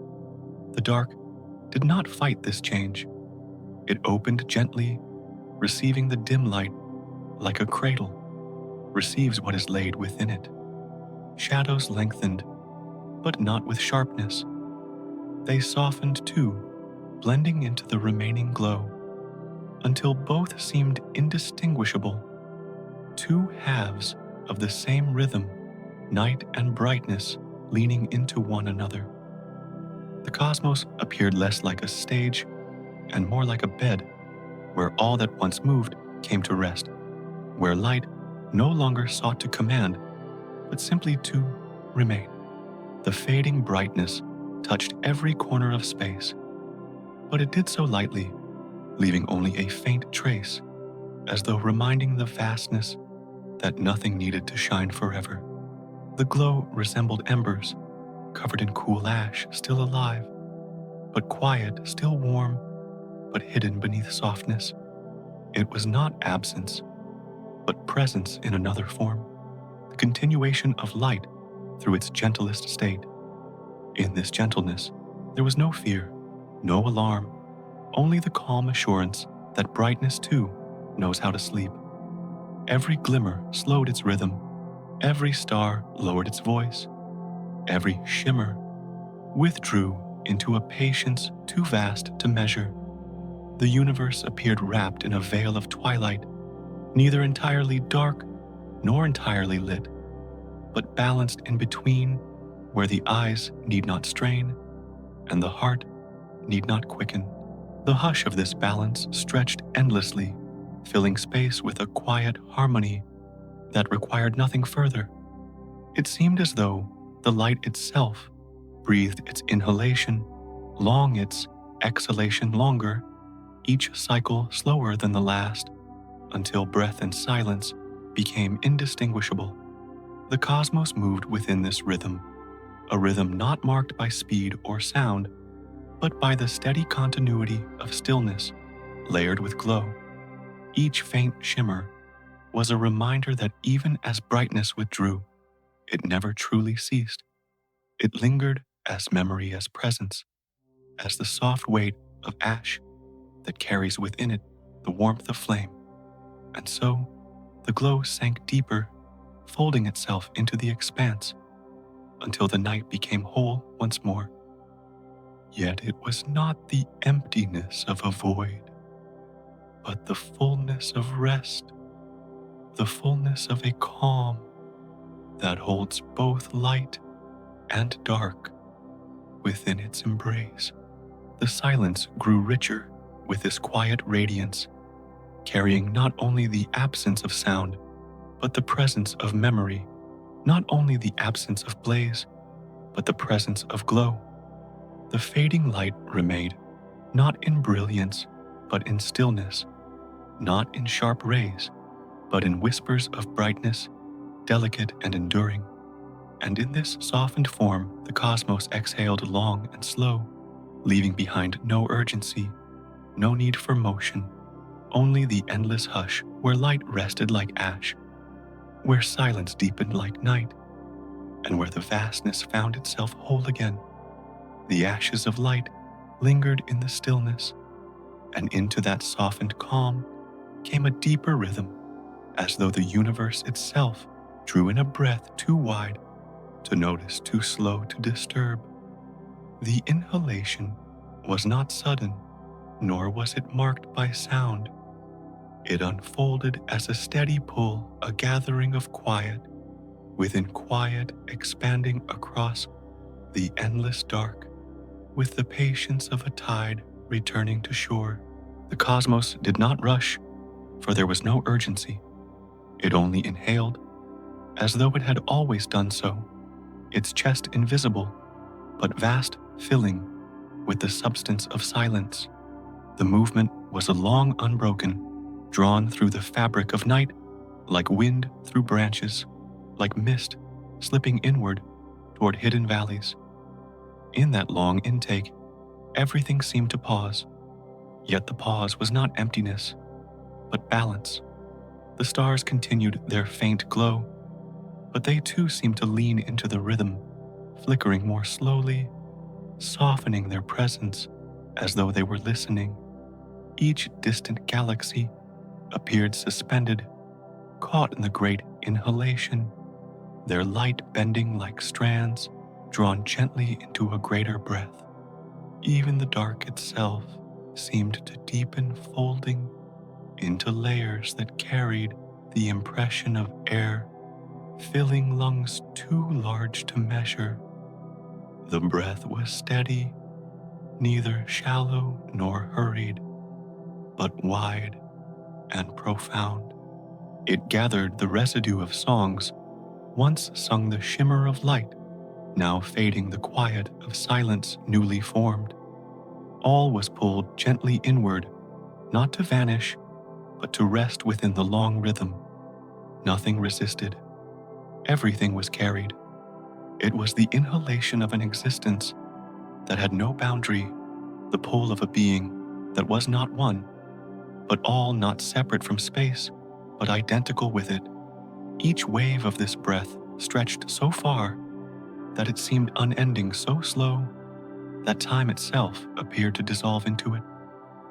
The dark did not fight this change. It opened gently, receiving the dim light like a cradle receives what is laid within it. Shadows lengthened, but not with sharpness. They softened too, blending into the remaining glow, until both seemed indistinguishable, two halves of the same rhythm, night and brightness leaning into one another. The cosmos appeared less like a stage and more like a bed where all that once moved came to rest, where light no longer sought to command, but simply to remain. The fading brightness touched every corner of space, but it did so lightly, leaving only a faint trace, as though reminding the vastness that nothing needed to shine forever. The glow resembled embers, covered in cool ash, still alive, but quiet, still warm, but hidden beneath softness. It was not absence, but presence in another form, the continuation of light through its gentlest state. In this gentleness, there was no fear, no alarm, only the calm assurance that brightness too knows how to sleep. Every glimmer slowed its rhythm, every star lowered its voice, every shimmer withdrew into a patience too vast to measure. The universe appeared wrapped in a veil of twilight, neither entirely dark nor entirely lit, but balanced in between, where the eyes need not strain and the heart need not quicken. The hush of this balance stretched endlessly, filling space with a quiet harmony that required nothing further. It seemed as though the light itself breathed its inhalation, long its exhalation longer, each cycle slower than the last, until breath and silence became indistinguishable. The cosmos moved within this rhythm, a rhythm not marked by speed or sound, but by the steady continuity of stillness layered with glow. Each faint shimmer was a reminder that even as brightness withdrew, it never truly ceased. It lingered as memory, as presence, as the soft weight of ash that carries within it the warmth of flame. And so, the glow sank deeper, folding itself into the expanse, until the night became whole once more. Yet it was not the emptiness of a void, but the fullness of rest, the fullness of a calm that holds both light and dark within its embrace. The silence grew richer with this quiet radiance, carrying not only the absence of sound, but the presence of memory, not only the absence of blaze, but the presence of glow. The fading light remained, not in brilliance, but in stillness, not in sharp rays, but in whispers of brightness, delicate and enduring. And in this softened form, the cosmos exhaled long and slow, leaving behind no urgency, no need for motion, only the endless hush where light rested like ash, where silence deepened like night, and where the vastness found itself whole again. The ashes of light lingered in the stillness, and into that softened calm came a deeper rhythm, as though the universe itself drew in a breath too wide to notice, too slow to disturb. The inhalation was not sudden, nor was it marked by sound. It unfolded as a steady pull, a gathering of quiet, within quiet, expanding across the endless dark, with the patience of a tide returning to shore. The cosmos did not rush, for there was no urgency. It only inhaled, as though it had always done so, its chest invisible, but vast, filling with the substance of silence. The movement was a long unbroken, drawn through the fabric of night, like wind through branches, like mist slipping inward toward hidden valleys. In that long intake, everything seemed to pause, yet the pause was not emptiness, but balance. The stars continued their faint glow, but they too seemed to lean into the rhythm, flickering more slowly, softening their presence as though they were listening. Each distant galaxy appeared suspended, caught in the great inhalation, their light bending like strands drawn gently into a greater breath. Even the dark itself seemed to deepen, folding into layers that carried the impression of air, filling lungs too large to measure. The breath was steady, neither shallow nor hurried, but wide and profound. It gathered the residue of songs once sung, the shimmer of light, now fading, the quiet of silence newly formed. All was pulled gently inward, not to vanish, but to rest within the long rhythm. Nothing resisted. Everything was carried. It was the inhalation of an existence that had no boundary, the pull of a being that was not one, but all, not separate from space, but identical with it. Each wave of this breath stretched so far that it seemed unending, so slow that time itself appeared to dissolve into it.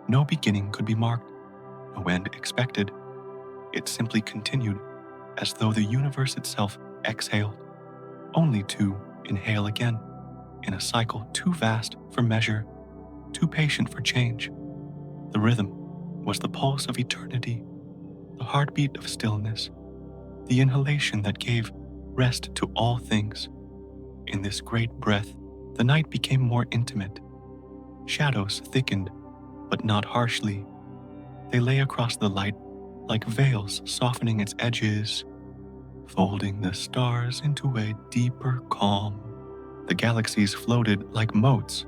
No beginning could be marked, no end expected. It simply continued, as though the universe itself exhaled, only to inhale again, in a cycle too vast for measure, too patient for change. The rhythm was the pulse of eternity, the heartbeat of stillness, the inhalation that gave rest to all things. In this great breath, the night became more intimate. Shadows thickened, but not harshly. They lay across the light like veils, softening its edges, folding the stars into a deeper calm. The galaxies floated like motes,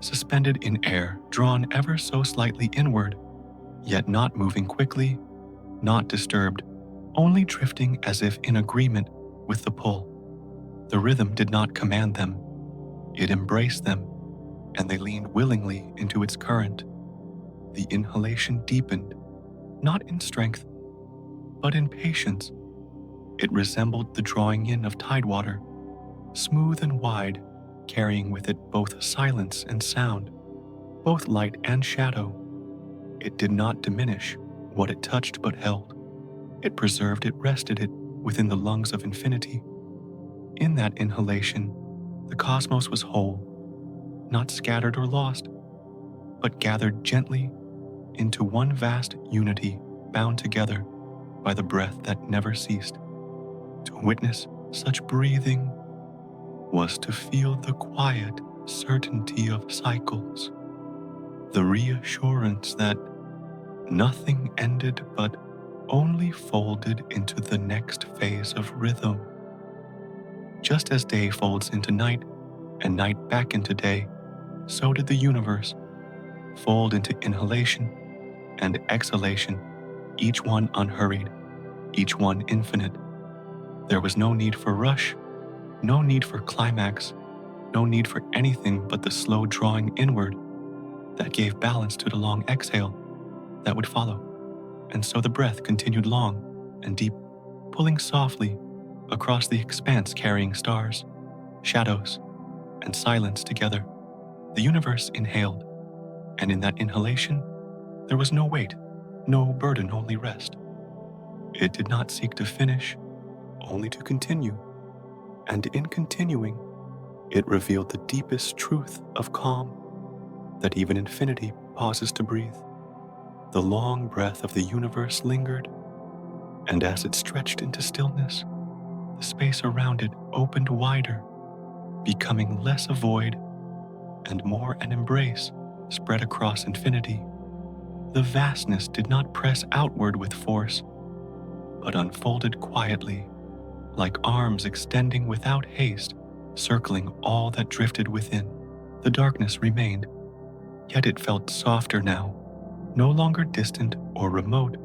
suspended in air, drawn ever so slightly inward, yet not moving quickly, not disturbed, only drifting as if in agreement with the pull. The rhythm did not command them. It embraced them, and they leaned willingly into its current. The inhalation deepened, not in strength, but in patience. It resembled the drawing in of tidewater, smooth and wide, carrying with it both silence and sound, both light and shadow. It did not diminish what it touched but held. It preserved it, rested it within the lungs of infinity. In that inhalation, the cosmos was whole, not scattered or lost, but gathered gently into one vast unity, bound together by the breath that never ceased. To witness such breathing was to feel the quiet certainty of cycles, the reassurance that nothing ended but only folded into the next phase of rhythm. Just as day folds into night and night back into day, so did the universe fold into inhalation and exhalation, each one unhurried, each one infinite. There was no need for rush, no need for climax, no need for anything but the slow drawing inward that gave balance to the long exhale that would follow. And so the breath continued long and deep, pulling softly across the expanse, carrying stars, shadows, and silence together. The universe inhaled, and in that inhalation, there was no weight, no burden, only rest. It did not seek to finish, only to continue. And in continuing, it revealed the deepest truth of calm, that even infinity pauses to breathe. The long breath of the universe lingered, and as it stretched into stillness, the space around it opened wider, becoming less a void and more an embrace spread across infinity. The vastness did not press outward with force, but unfolded quietly, like arms extending without haste, circling all that drifted within. The darkness remained, yet it felt softer now, no longer distant or remote,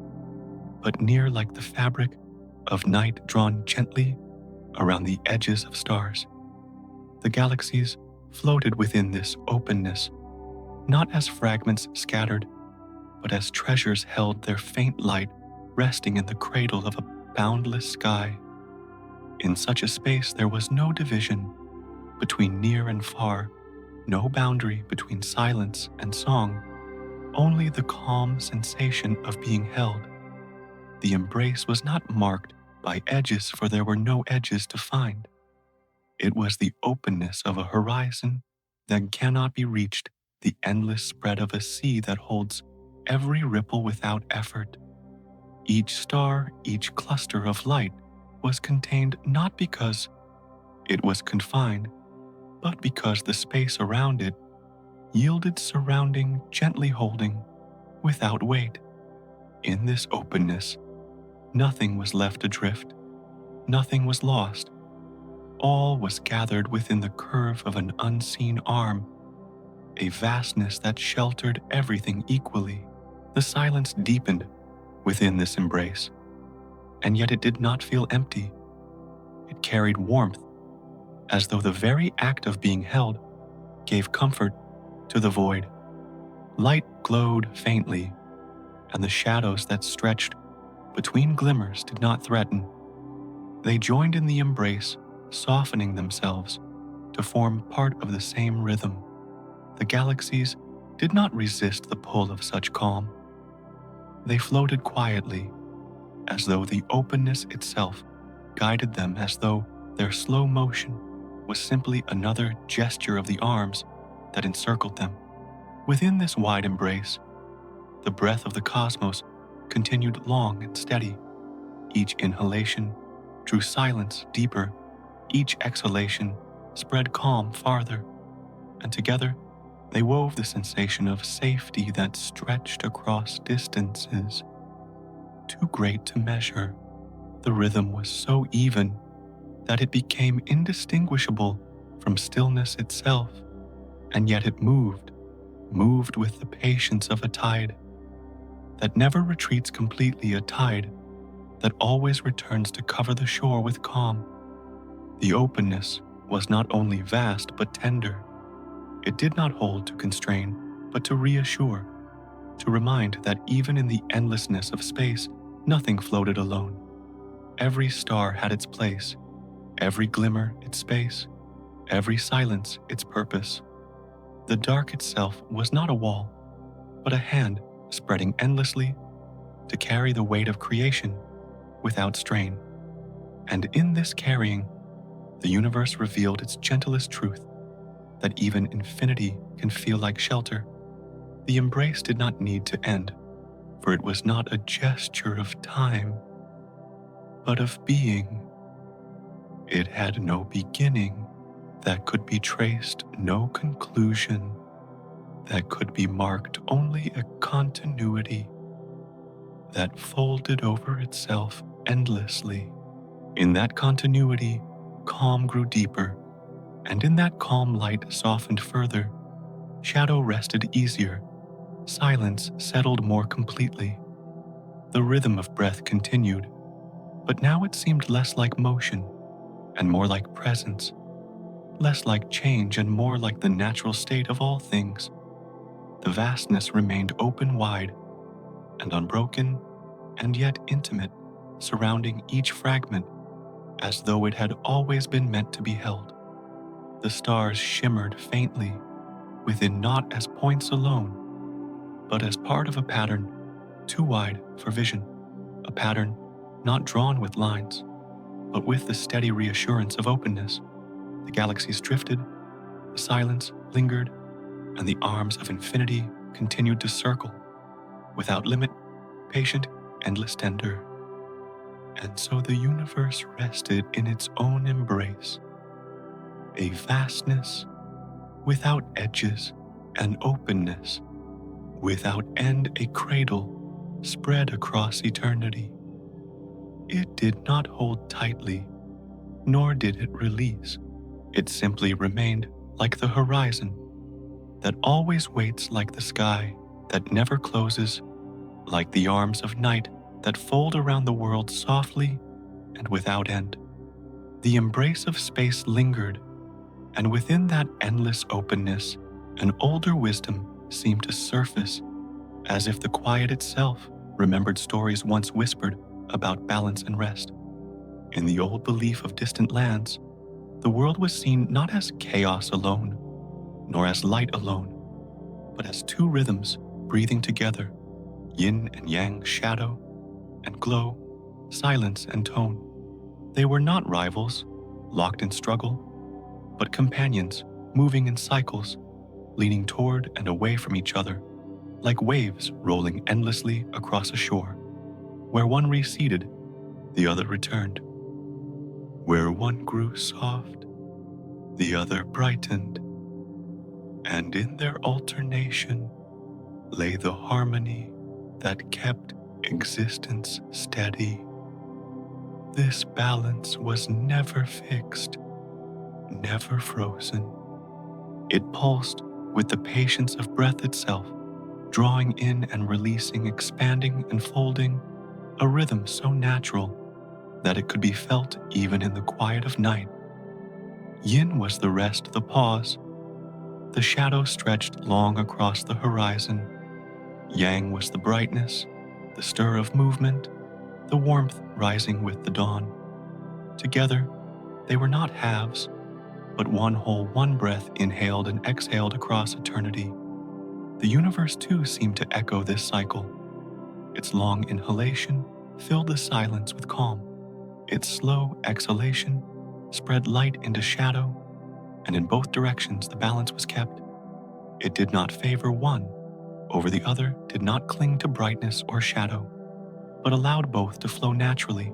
but near like the fabric of night drawn gently around the edges of stars. The galaxies floated within this openness, not as fragments scattered, but as treasures held their faint light resting in the cradle of a boundless sky. In such a space there was no division between near and far, no boundary between silence and song, only the calm sensation of being held. The embrace was not marked by edges, for there were no edges to find. It was the openness of a horizon that cannot be reached, the endless spread of a sea that holds every ripple without effort. Each star, each cluster of light was contained not because it was confined, but because the space around it yielded surrounding, gently holding, without weight. In this openness, nothing was left adrift, nothing was lost. All was gathered within the curve of an unseen arm, a vastness that sheltered everything equally. The silence deepened within this embrace, and yet it did not feel empty. It carried warmth, as though the very act of being held gave comfort to the void. Light glowed faintly, and the shadows that stretched between glimmers did not threaten. They joined in the embrace, softening themselves to form part of the same rhythm. The galaxies did not resist the pull of such calm. They floated quietly, as though the openness itself guided them, as though their slow motion was simply another gesture of the arms that encircled them. Within this wide embrace, the breath of the cosmos continued long and steady. Each inhalation drew silence deeper, each exhalation spread calm farther, and together they wove the sensation of safety that stretched across distances too great to measure. The rhythm was so even that it became indistinguishable from stillness itself, and yet it moved with the patience of a tide that never retreats completely, a tide that always returns to cover the shore with calm. The openness was not only vast but tender. It did not hold to constrain, but to reassure, to remind that even in the endlessness of space, nothing floated alone. Every star had its place, every glimmer its space, every silence its purpose. The dark itself was not a wall, but a hand spreading endlessly to carry the weight of creation without strain. And in this carrying, the universe revealed its gentlest truth, that even infinity can feel like shelter. The embrace did not need to end, for it was not a gesture of time, but of being. It had no beginning that could be traced, no conclusion that could be marked, only a continuity that folded over itself endlessly. In that continuity, calm grew deeper, and in that calm light softened further. Shadow rested easier, silence settled more completely. The rhythm of breath continued, but now it seemed less like motion and more like presence, less like change and more like the natural state of all things. The vastness remained open wide and unbroken and yet intimate, surrounding each fragment as though it had always been meant to be held. The stars shimmered faintly within, not as points alone, but as part of a pattern too wide for vision, a pattern not drawn with lines, but with the steady reassurance of openness. The galaxies drifted, the silence lingered, and the arms of infinity continued to circle, without limit, patient, endless, tender. And so the universe rested in its own embrace, a vastness without edges, an openness without end, a cradle spread across eternity. It did not hold tightly, nor did it release. It simply remained like the horizon that always waits, like the sky that never closes, like the arms of night that fold around the world softly and without end. The embrace of space lingered, and within that endless openness, an older wisdom seemed to surface, as if the quiet itself remembered stories once whispered about balance and rest. In the old belief of distant lands, the world was seen not as chaos alone, nor as light alone, but as two rhythms breathing together, yin and yang, shadow and glow, silence and tone. They were not rivals, locked in struggle, but companions moving in cycles, leaning toward and away from each other, like waves rolling endlessly across a shore. Where one receded, the other returned. Where one grew soft, the other brightened, and in their alternation lay the harmony that kept existence steady. This balance was never fixed, never frozen. It pulsed with the patience of breath itself, drawing in and releasing, expanding and folding, a rhythm so natural that it could be felt even in the quiet of night. Yin was the rest, the pause. The shadow stretched long across the horizon. Yang was the brightness, the stir of movement, the warmth rising with the dawn. Together, they were not halves, but one whole, one breath inhaled and exhaled across eternity. The universe too seemed to echo this cycle. Its long inhalation filled the silence with calm. Its slow exhalation spread light into shadow, and in both directions the balance was kept. It did not favor one over the other, did not cling to brightness or shadow, but allowed both to flow naturally,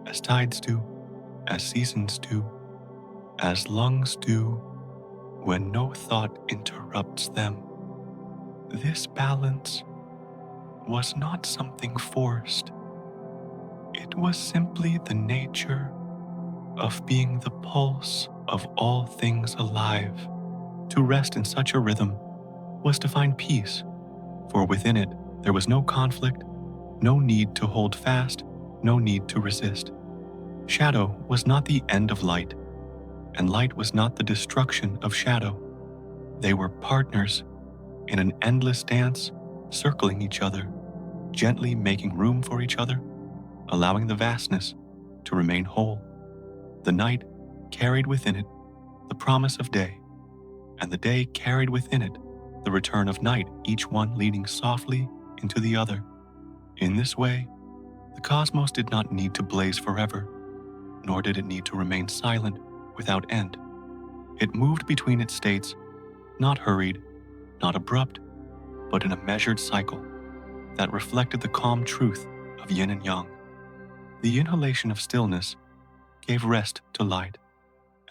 as tides do, as seasons do, as lungs do, when no thought interrupts them. This balance was not something forced. It was simply the nature of being the pulse of all things alive. To rest in such a rhythm was to find peace, for within it there was no conflict, no need to hold fast, no need to resist. Shadow was not the end of light, and light was not the destruction of shadow. They were partners in an endless dance, circling each other, gently making room for each other, allowing the vastness to remain whole. The night carried within it the promise of day, and the day carried within it the return of night, each one leading softly into the other. In this way, the cosmos did not need to blaze forever, nor did it need to remain silent without end. It moved between its states, not hurried, not abrupt, but in a measured cycle that reflected the calm truth of yin and yang. The inhalation of stillness gave rest to light,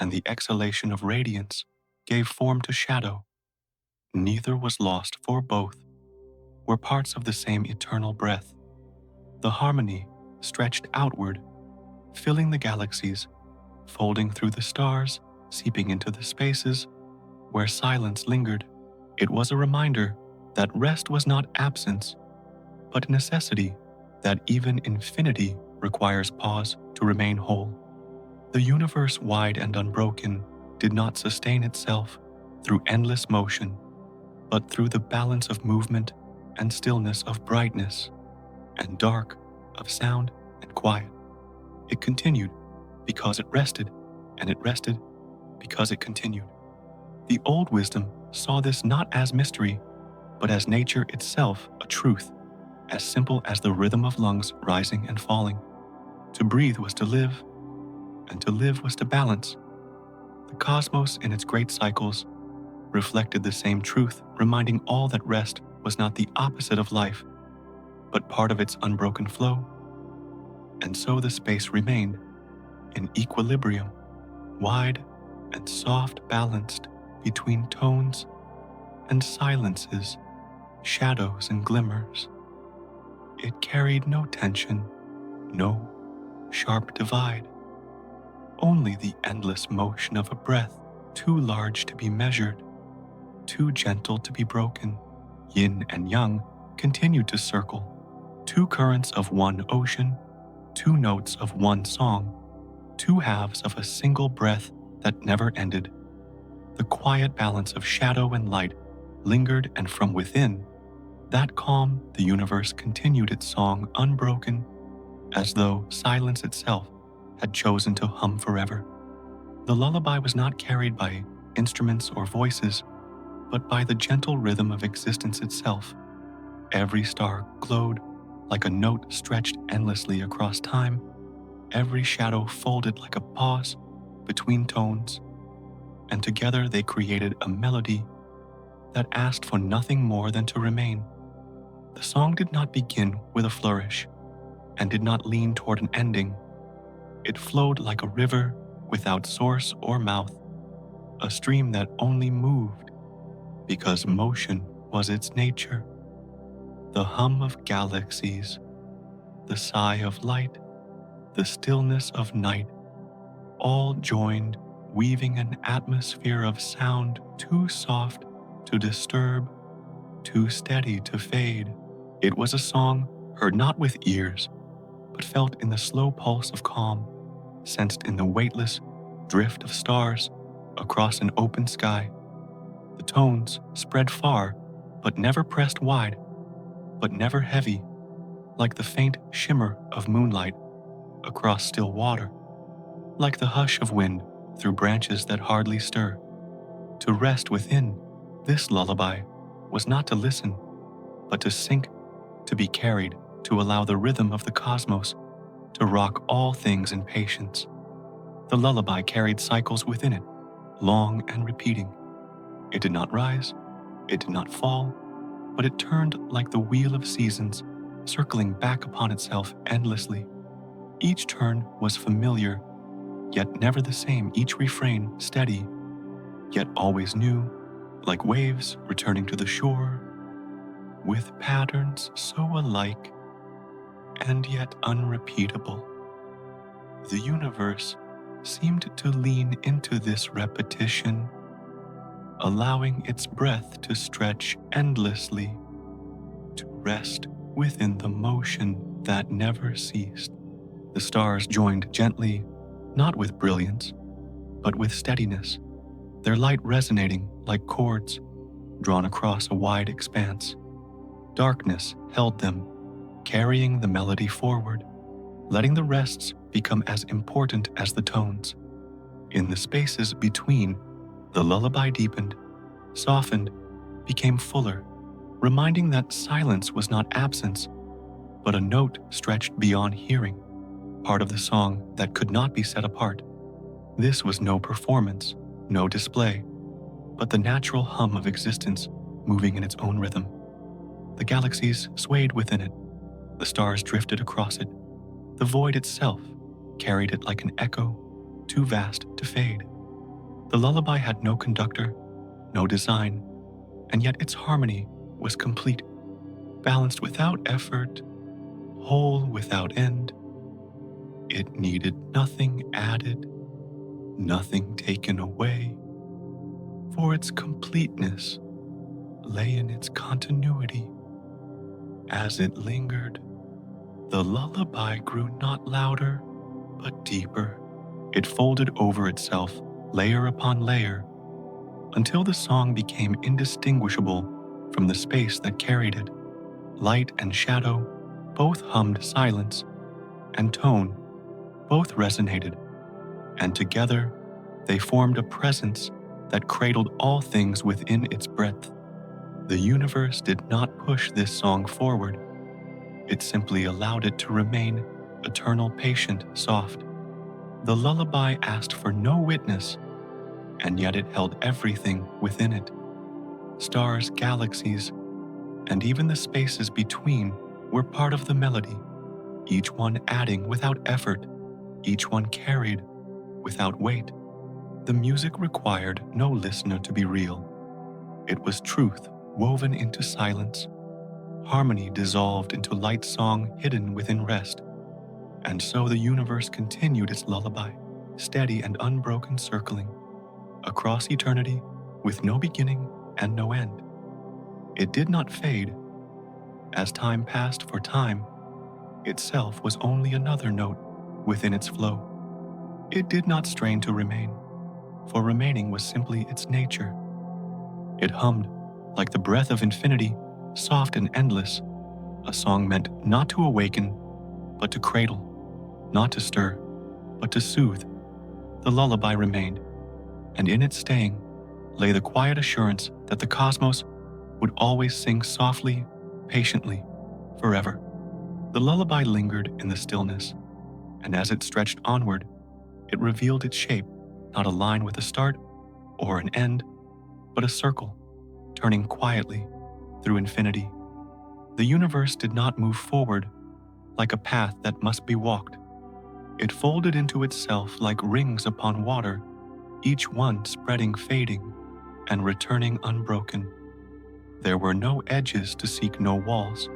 and the exhalation of radiance gave form to shadow. Neither was lost, for both were parts of the same eternal breath. The harmony stretched outward, filling the galaxies, folding through the stars, seeping into the spaces where silence lingered. It was a reminder that rest was not absence, but necessity, that even infinity requires pause to remain whole. The universe, wide and unbroken, did not sustain itself through endless motion, but through the balance of movement and stillness, of brightness and dark, of sound and quiet. It continued because it rested, and it rested because it continued. The old wisdom saw this not as mystery, but as nature itself, a truth, as simple as the rhythm of lungs rising and falling. To breathe was to live, and to live was to balance. The cosmos in its great cycles reflected the same truth, reminding all that rest was not the opposite of life, but part of its unbroken flow. And so the space remained in equilibrium, wide and soft balanced between tones and silences, shadows and glimmers. It carried no tension, no sharp divide, only the endless motion of a breath too large to be measured, too gentle to be broken. Yin and yang continued to circle, two currents of one ocean, two notes of one song, two halves of a single breath that never ended. The quiet balance of shadow and light lingered, and from within that calm, the universe continued its song unbroken, as though silence itself had chosen to hum forever. The lullaby was not carried by instruments or voices, but by the gentle rhythm of existence itself. Every star glowed like a note stretched endlessly across time, every shadow folded like a pause between tones, and together they created a melody that asked for nothing more than to remain. The song did not begin with a flourish and did not lean toward an ending. It flowed like a river without source or mouth, a stream that only moved because motion was its nature. The hum of galaxies, the sigh of light, the stillness of night, all joined, weaving an atmosphere of sound too soft to disturb, too steady to fade. It was a song heard not with ears, but felt in the slow pulse of calm, sensed in the weightless drift of stars across an open sky. The tones spread far, but never pressed wide, but never heavy, like the faint shimmer of moonlight across still water, like the hush of wind through branches that hardly stir. To rest within this lullaby was not to listen, but to sink, to be carried, to allow the rhythm of the cosmos to rock all things in patience. The lullaby carried cycles within it, long and repeating. It did not rise, it did not fall, but it turned like the wheel of seasons, circling back upon itself endlessly. Each turn was familiar, yet never the same, each refrain steady, yet always new, like waves returning to the shore, with patterns so alike and yet unrepeatable. The universe seemed to lean into this repetition, allowing its breath to stretch endlessly, to rest within the motion that never ceased. The stars joined gently, not with brilliance, but with steadiness, their light resonating like chords drawn across a wide expanse. Darkness held them, carrying the melody forward, letting the rests become as important as the tones. In the spaces between, the lullaby deepened, softened, became fuller, reminding that silence was not absence, but a note stretched beyond hearing, part of the song that could not be set apart. This was no performance, no display, but the natural hum of existence moving in its own rhythm. The galaxies swayed within it, the stars drifted across it, the void itself carried it like an echo, too vast to fade. The lullaby had no conductor, no design, and yet its harmony was complete, balanced without effort, whole without end. It needed nothing added, nothing taken away, for its completeness lay in its continuity. As it lingered, the lullaby grew not louder, but deeper. It folded over itself, layer upon layer, until the song became indistinguishable from the space that carried it. Light and shadow both hummed silence, and tone both resonated, and together they formed a presence that cradled all things within its breadth. The universe did not push this song forward. It simply allowed it to remain eternal, patient, soft. The lullaby asked for no witness, and yet it held everything within it. Stars, galaxies, and even the spaces between were part of the melody, each one adding without effort, each one carried without weight. The music required no listener to be real. It was truth woven into silence, harmony dissolved into light song hidden within rest. And so the universe continued its lullaby, steady and unbroken circling, across eternity with no beginning and no end. It did not fade. As time passed, for time itself was only another note within its flow. It did not strain to remain, for remaining was simply its nature. It hummed like the breath of infinity, soft and endless, a song meant not to awaken, but to cradle, not to stir, but to soothe. The lullaby remained, and in its staying lay the quiet assurance that the cosmos would always sing softly, patiently, forever. The lullaby lingered in the stillness, and as it stretched onward, it revealed its shape, not a line with a start or an end, but a circle, turning quietly through infinity. The universe did not move forward like a path that must be walked. It folded into itself like rings upon water, each one spreading, fading, and returning unbroken. There were no edges to seek, no walls,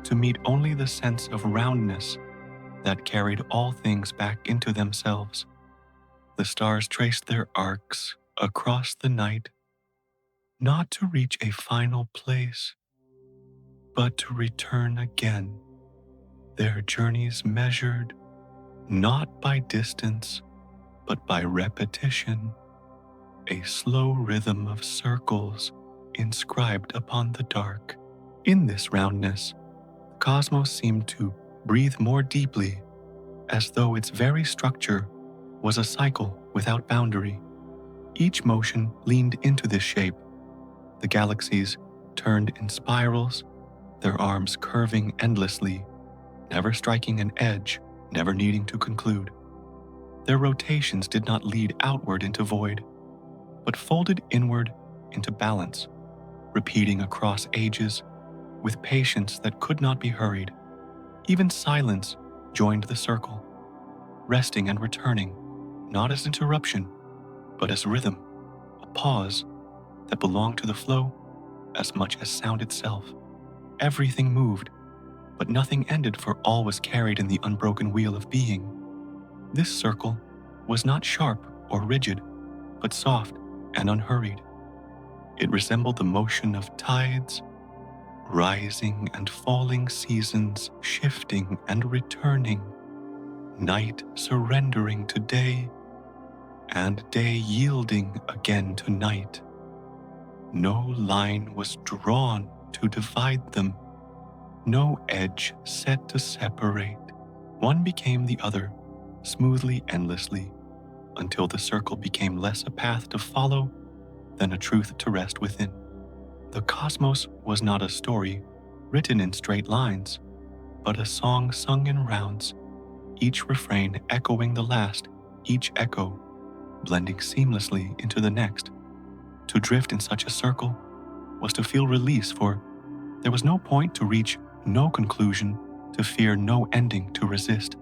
to meet only the sense of roundness that carried all things back into themselves. The stars traced their arcs across the night, not to reach a final place, but to return again, their journeys measured not by distance, but by repetition, a slow rhythm of circles inscribed upon the dark. In this roundness, the cosmos seemed to breathe more deeply, as though its very structure was a cycle without boundary. Each motion leaned into this shape. The galaxies turned in spirals, their arms curving endlessly, never striking an edge, never needing to conclude. Their rotations did not lead outward into void, but folded inward into balance, repeating across ages with patience that could not be hurried. Even silence joined the circle, resting and returning, not as interruption, but as rhythm, a pause that belonged to the flow as much as sound itself. Everything moved, but nothing ended, for all was carried in the unbroken wheel of being. This circle was not sharp or rigid, but soft and unhurried. It resembled the motion of tides, rising and falling, seasons shifting and returning, night surrendering to day, and day yielding again to night. No line was drawn to divide them, no edge set to separate. One became the other, smoothly, endlessly, until the circle became less a path to follow than a truth to rest within. The cosmos was not a story written in straight lines, but a song sung in rounds, each refrain echoing the last, each echo blending seamlessly into the next. To drift in such a circle was to feel release, for there was no point to reach, no conclusion to fear, no ending to resist.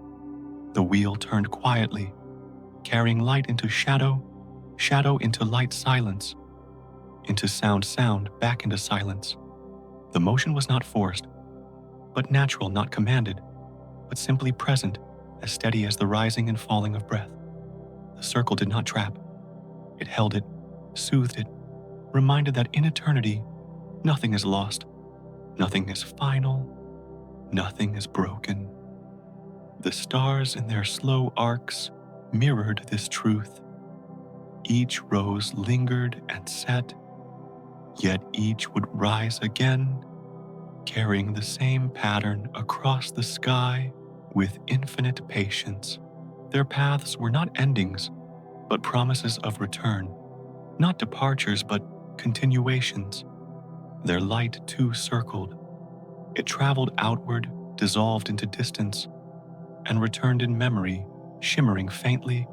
The wheel turned quietly, carrying light into shadow, shadow into light, silence into sound, sound back into silence. The motion was not forced, but natural, not commanded, but simply present, as steady as the rising and falling of breath. The circle did not trap. It held it, soothed it, reminded that in eternity, nothing is lost, nothing is final, nothing is broken. The stars in their slow arcs mirrored this truth. Each rose lingered and set, yet each would rise again, carrying the same pattern across the sky with infinite patience. Their paths were not endings, but promises of return, not departures, but continuations. Their light too circled. It traveled outward, dissolved into distance, and returned in memory, shimmering faintly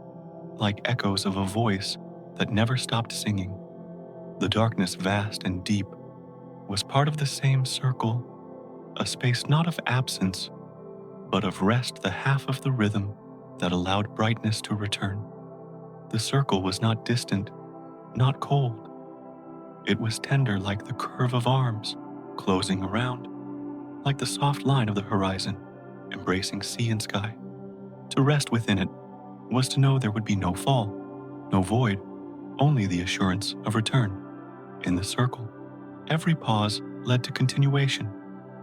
like echoes of a voice that never stopped singing. The darkness, vast and deep, was part of the same circle, a space not of absence, but of rest, the half of the rhythm that allowed brightness to return. The circle was not distant, not cold. It was tender like the curve of arms, closing around, like the soft line of the horizon, embracing sea and sky. To rest within it was to know there would be no fall, no void, only the assurance of return. In the circle, every pause led to continuation,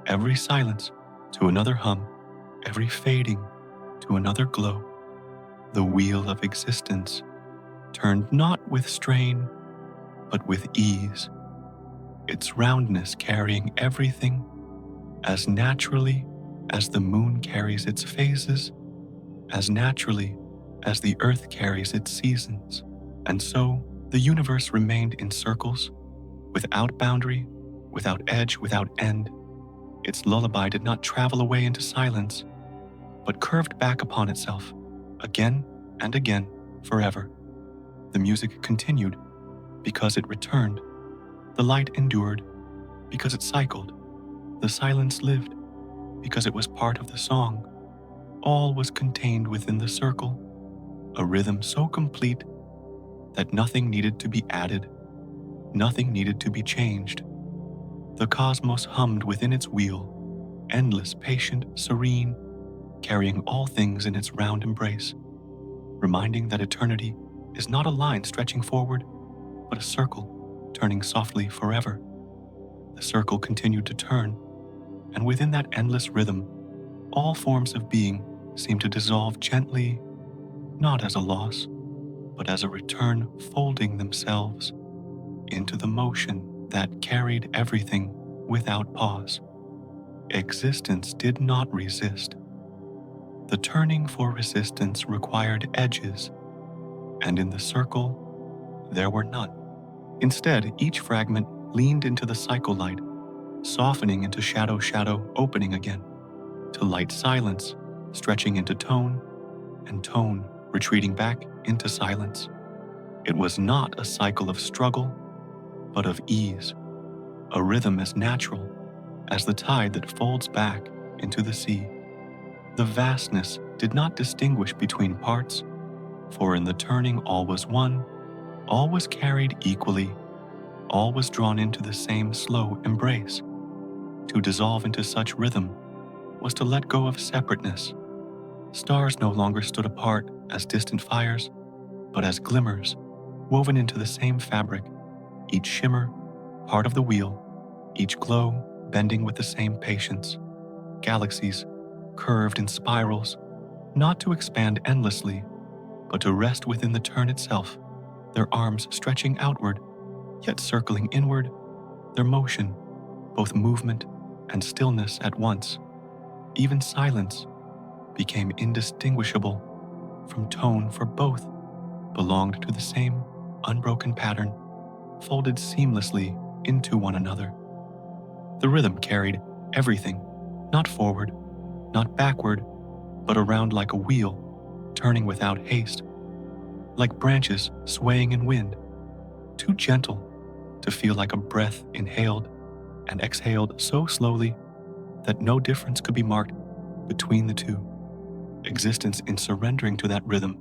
every silence to another hum, every fading to another glow. The wheel of existence turned not with strain, but with ease, its roundness carrying everything as naturally as the moon carries its phases, as naturally as the earth carries its seasons. And so the universe remained in circles, without boundary, without edge, without end. Its lullaby did not travel away into silence, but curved back upon itself, again and again, forever. The music continued because it returned. The light endured because it cycled. The silence lived because it was part of the song. All was contained within the circle, a rhythm so complete that nothing needed to be added, nothing needed to be changed. The cosmos hummed within its wheel, endless, patient, serene, carrying all things in its round embrace, reminding that eternity is not a line stretching forward, but a circle turning softly forever. The circle continued to turn, and within that endless rhythm, all forms of being seemed to dissolve gently, not as a loss, but as a return, folding themselves into the motion that carried everything without pause. Existence did not resist. The turning for resistance required edges, and in the circle, there were none. Instead, each fragment leaned into the cycle light, softening into shadow, opening again, to light silence, stretching into tone, and tone retreating back into silence. It was not a cycle of struggle, but of ease, a rhythm as natural as the tide that folds back into the sea. The vastness did not distinguish between parts, for in the turning all was one, all was carried equally, all was drawn into the same slow embrace. To dissolve into such rhythm was to let go of separateness. Stars no longer stood apart as distant fires, but as glimmers woven into the same fabric, each shimmer part of the wheel, each glow bending with the same patience. Galaxies curved in spirals, not to expand endlessly, but to rest within the turn itself, their arms stretching outward, yet circling inward, their motion, both movement and stillness at once. Even silence became indistinguishable from tone, for both belonged to the same unbroken pattern, folded seamlessly into one another. The rhythm carried everything, not forward, not backward, but around like a wheel, turning without haste, like branches swaying in wind, too gentle to feel like a breath inhaled and exhaled so slowly that no difference could be marked between the two. Existence in surrendering to that rhythm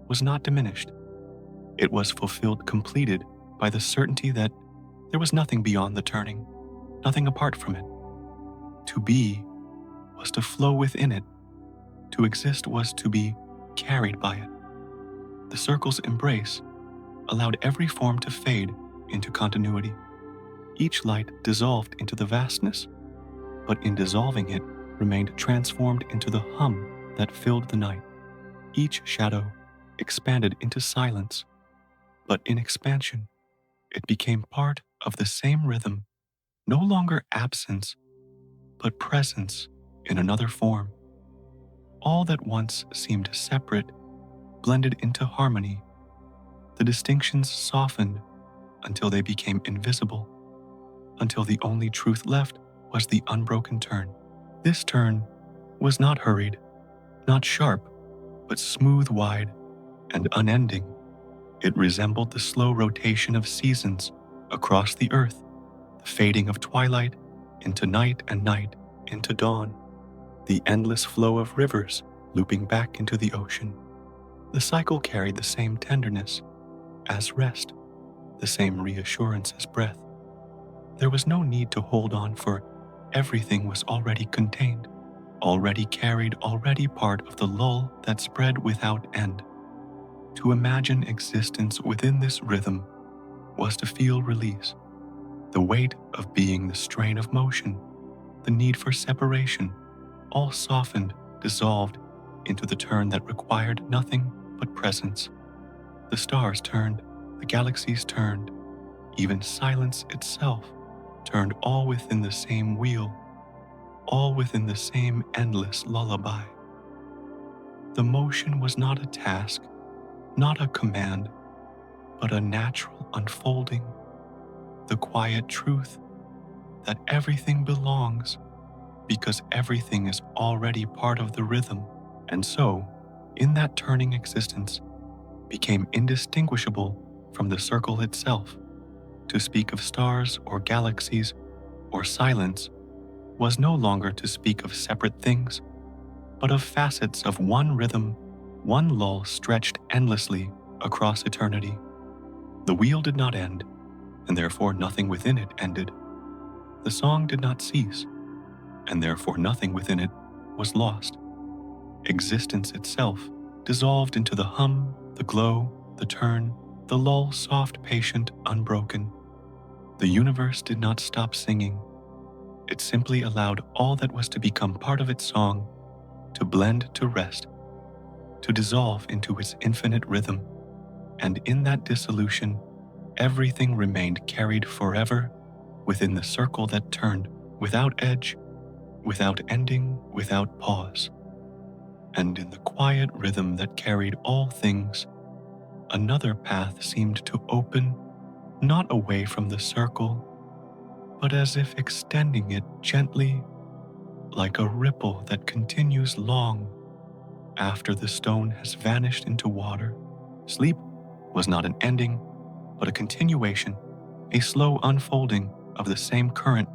was not diminished. It was fulfilled, completed by the certainty that there was nothing beyond the turning, nothing apart from it. To be was to flow within it. To exist was to be carried by it. The circle's embrace allowed every form to fade into continuity. Each light dissolved into the vastness, but in dissolving it remained transformed into the hum that filled the night. Each shadow expanded into silence, but in expansion, it became part of the same rhythm, no longer absence, but presence in another form. All that once seemed separate blended into harmony. The distinctions softened until they became invisible, until the only truth left was the unbroken turn. This turn was not hurried, not sharp, but smooth, wide, and unending. It resembled the slow rotation of seasons across the earth, the fading of twilight into night and night into dawn, the endless flow of rivers looping back into the ocean. The cycle carried the same tenderness as rest, the same reassurance as breath. There was no need to hold on, for everything was already contained, already carried, already part of the lull that spread without end. To imagine existence within this rhythm was to feel release, the weight of being, the strain of motion, the need for separation, all softened, dissolved into the turn that required nothing but presence. The stars turned, the galaxies turned, even silence itself turned, all within the same wheel, all within the same endless lullaby. The motion was not a task, not a command, but a natural unfolding, the quiet truth that everything belongs because everything is already part of the rhythm, and so, in that turning existence, became indistinguishable from the circle itself. To speak of stars or galaxies or silence was no longer to speak of separate things, but of facets of one rhythm, one lull stretched endlessly across eternity. The wheel did not end, and therefore nothing within it ended. The song did not cease, and therefore nothing within it was lost. Existence itself dissolved into the hum, the glow, the turn, the lull, soft, patient, unbroken. The universe did not stop singing. It simply allowed all that was to become part of its song to blend to rest, to dissolve into its infinite rhythm. And in that dissolution, everything remained carried forever within the circle that turned, without edge, without ending, without pause. And in the quiet rhythm that carried all things, another path seemed to open, not away from the circle, but as if extending it gently, like a ripple that continues long after the stone has vanished into water. Sleep was not an ending, but a continuation, a slow unfolding of the same current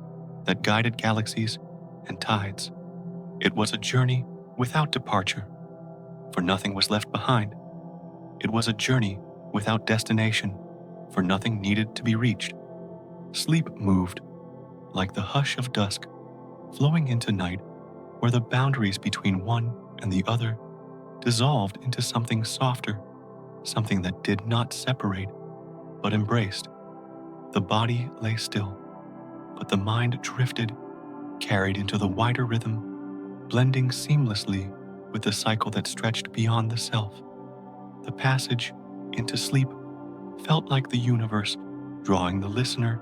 that guided galaxies and tides. It was a journey without departure, for nothing was left behind. It was a journey without destination, for nothing needed to be reached. Sleep moved, like the hush of dusk, flowing into night, where the boundaries between one and the other dissolved into something softer, something that did not separate, but embraced. The body lay still, but the mind drifted, carried into the wider rhythm, blending seamlessly with the cycle that stretched beyond the self. The passage into sleep felt like the universe drawing the listener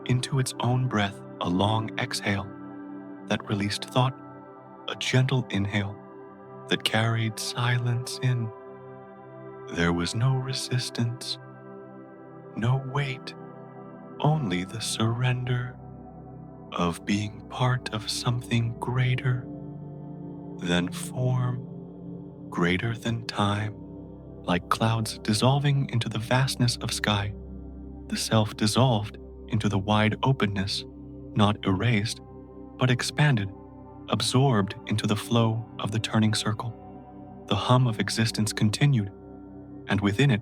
into its own breath, a long exhale that released thought, a gentle inhale that carried silence in. There was no resistance, no weight, only the surrender of being part of something greater than form, greater than time. Like clouds dissolving into the vastness of sky, the self dissolved into the wide openness, not erased, but expanded, absorbed into the flow of the turning circle. The hum of existence continued, and within it,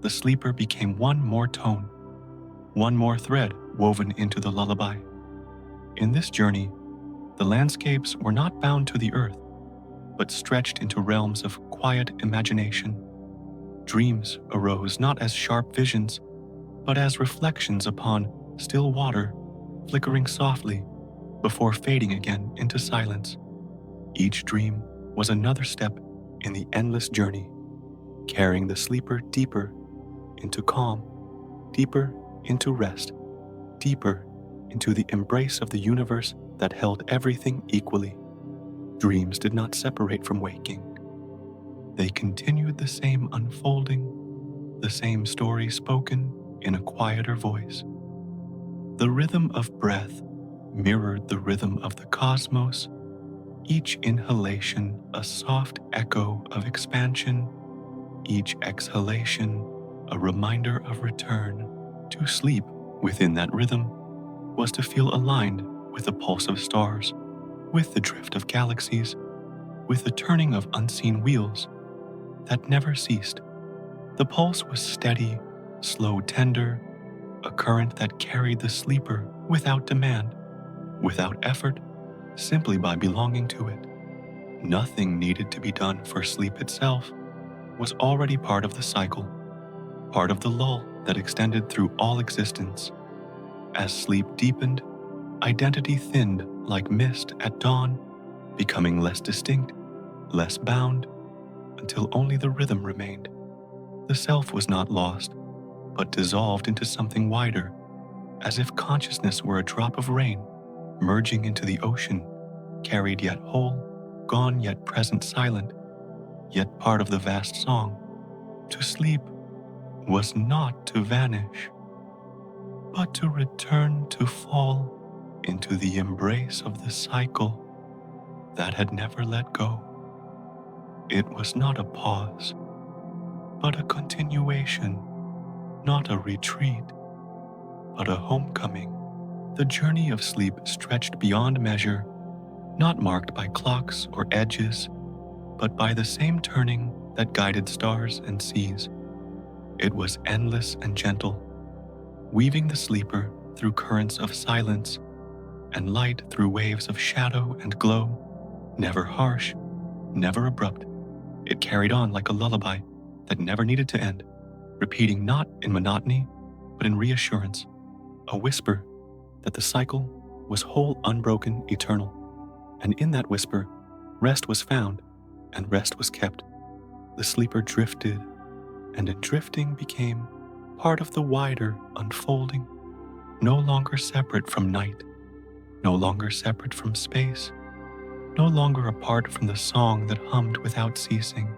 the sleeper became one more tone, one more thread woven into the lullaby. In this journey, the landscapes were not bound to the earth, but stretched into realms of quiet imagination. Dreams arose not as sharp visions, but as reflections upon still water, flickering softly before fading again into silence. Each dream was another step in the endless journey, carrying the sleeper deeper into calm, deeper into rest, deeper into the embrace of the universe that held everything equally. Dreams did not separate from waking. They continued the same unfolding, the same story spoken in a quieter voice. The rhythm of breath mirrored the rhythm of the cosmos, each inhalation a soft echo of expansion, each exhalation a reminder of return. To sleep within that rhythm was to feel aligned with the pulse of stars, with the drift of galaxies, with the turning of unseen wheels, that never ceased. The pulse was steady, slow, tender, a current that carried the sleeper without demand, without effort, simply by belonging to it. Nothing needed to be done, for sleep itself was already part of the cycle, part of the lull that extended through all existence. As sleep deepened, identity thinned like mist at dawn, becoming less distinct, less bound, until only the rhythm remained. The self was not lost, but dissolved into something wider, as if consciousness were a drop of rain merging into the ocean, carried yet whole, gone yet present, silent, yet part of the vast song. To sleep was not to vanish, but to return, to fall into the embrace of the cycle that had never let go. It was not a pause, but a continuation, not a retreat, but a homecoming. The journey of sleep stretched beyond measure, not marked by clocks or edges, but by the same turning that guided stars and seas. It was endless and gentle, weaving the sleeper through currents of silence and light through waves of shadow and glow, never harsh, never abrupt. It carried on like a lullaby that never needed to end, repeating not in monotony, but in reassurance, a whisper that the cycle was whole, unbroken, eternal. And in that whisper, rest was found, and rest was kept. The sleeper drifted, and in drifting became part of the wider unfolding, no longer separate from night, no longer separate from space, no longer apart from the song that hummed without ceasing.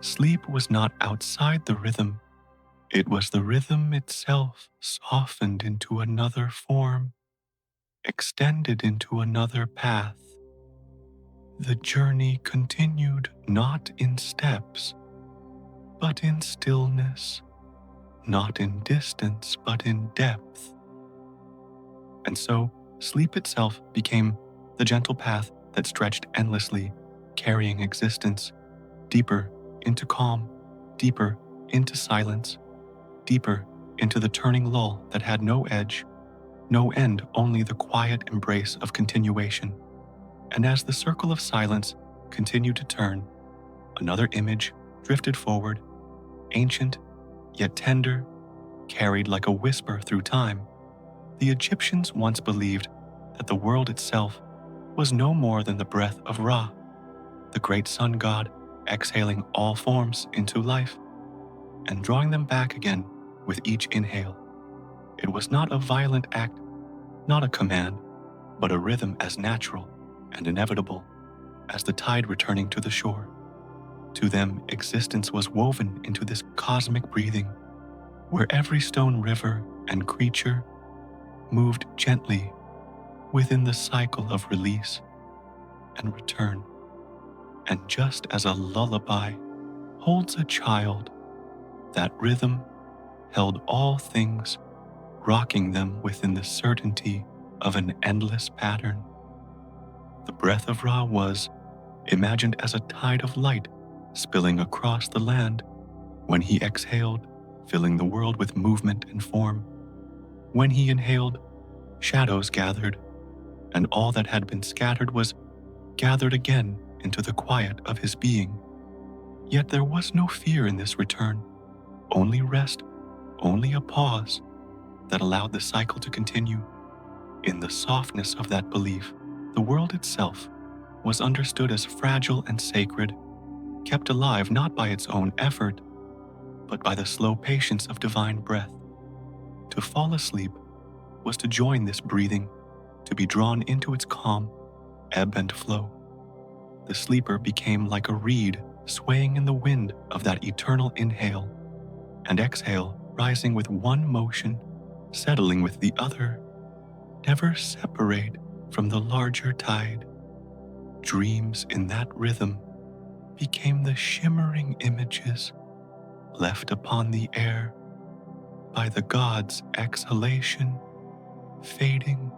Sleep was not outside the rhythm. It was the rhythm itself, softened into another form, extended into another path. The journey continued not in steps, but in stillness, not in distance, but in depth. And so, sleep itself became the gentle path that stretched endlessly, carrying existence deeper into calm, deeper into silence, deeper into the turning lull that had no edge, no end, only the quiet embrace of continuation. And as the circle of silence continued to turn, another image drifted forward, ancient yet tender, carried like a whisper through time. The Egyptians once believed that the world itself was no more than the breath of Ra, the great sun god, exhaling all forms into life and drawing them back again with each inhale. It was not a violent act, not a command, but a rhythm as natural and inevitable as the tide returning to the shore. To them, existence was woven into this cosmic breathing, where every stone, river, and creature moved gently within the cycle of release and return. And just as a lullaby holds a child, that rhythm held all things, rocking them within the certainty of an endless pattern. The breath of Ra was imagined as a tide of light spilling across the land when he exhaled, filling the world with movement and form. When he inhaled, shadows gathered, and all that had been scattered was gathered again into the quiet of his being. Yet there was no fear in this return, only rest, only a pause that allowed the cycle to continue. In the softness of that belief, the world itself was understood as fragile and sacred, kept alive not by its own effort, but by the slow patience of divine breath. To fall asleep was to join this breathing, to be drawn into its calm, ebb and flow. The sleeper became like a reed swaying in the wind of that eternal inhale and exhale, rising with one motion, settling with the other, never separate from the larger tide. Dreams in that rhythm became the shimmering images left upon the air by the god's exhalation, fading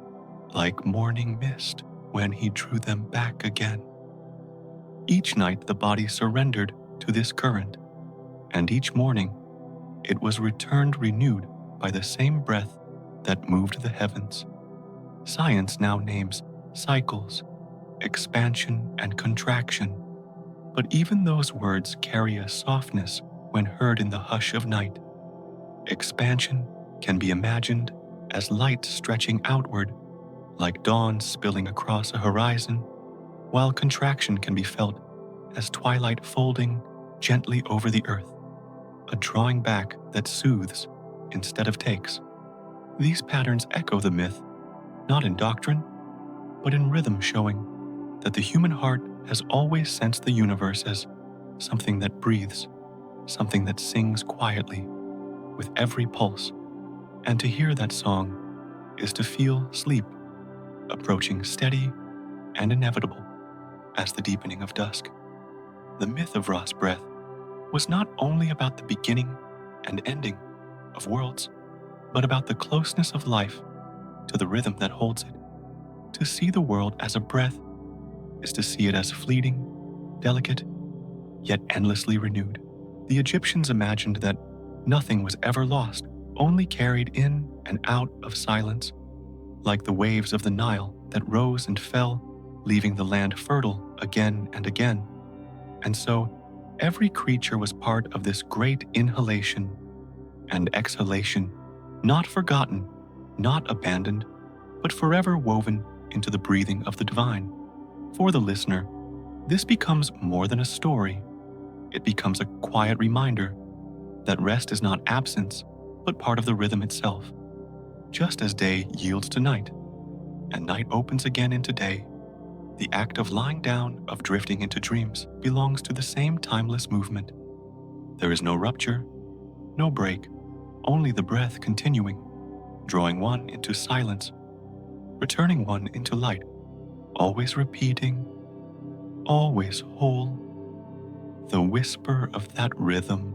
like morning mist when he drew them back again. Each night the body surrendered to this current, and each morning it was returned renewed by the same breath that moved the heavens. Science now names cycles, expansion, and contraction, but even those words carry a softness when heard in the hush of night. Expansion can be imagined as light stretching outward, like dawn spilling across a horizon, while contraction can be felt as twilight folding gently over the earth, a drawing back that soothes instead of takes. These patterns echo the myth, not in doctrine, but in rhythm, showing that the human heart has always sensed the universe as something that breathes, something that sings quietly with every pulse. And to hear that song is to feel sleep approaching steady and inevitable as the deepening of dusk. The myth of Ra's breath was not only about the beginning and ending of worlds, but about the closeness of life to the rhythm that holds it. To see the world as a breath is to see it as fleeting, delicate, yet endlessly renewed. The Egyptians imagined that nothing was ever lost, only carried in and out of silence, like the waves of the Nile that rose and fell, leaving the land fertile again and again. And so, every creature was part of this great inhalation and exhalation, not forgotten, not abandoned, but forever woven into the breathing of the divine. For the listener, this becomes more than a story. It becomes a quiet reminder that rest is not absence, but part of the rhythm itself. Just as day yields to night, and night opens again into day, the act of lying down, of drifting into dreams, belongs to the same timeless movement. There is no rupture, no break, only the breath continuing, drawing one into silence, returning one into light, always repeating, always whole. The whisper of that rhythm,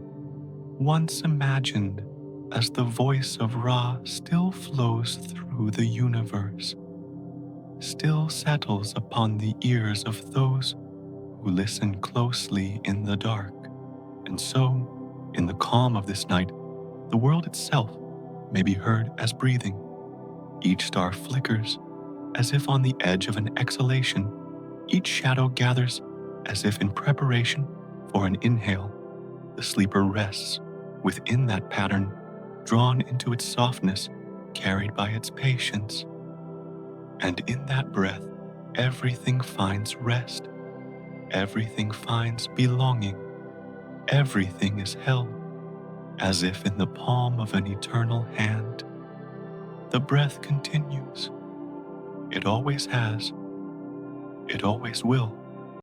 once imagined as the voice of Ra, still flows through the universe, still settles upon the ears of those who listen closely in the dark. And so, in the calm of this night, the world itself may be heard as breathing. Each star flickers as if on the edge of an exhalation. Each shadow gathers as if in preparation for an inhale. The sleeper rests within that pattern, drawn into its softness, carried by its patience. And in that breath, everything finds rest. Everything finds belonging. Everything is held as if in the palm of an eternal hand. The breath continues. It always has. It always will.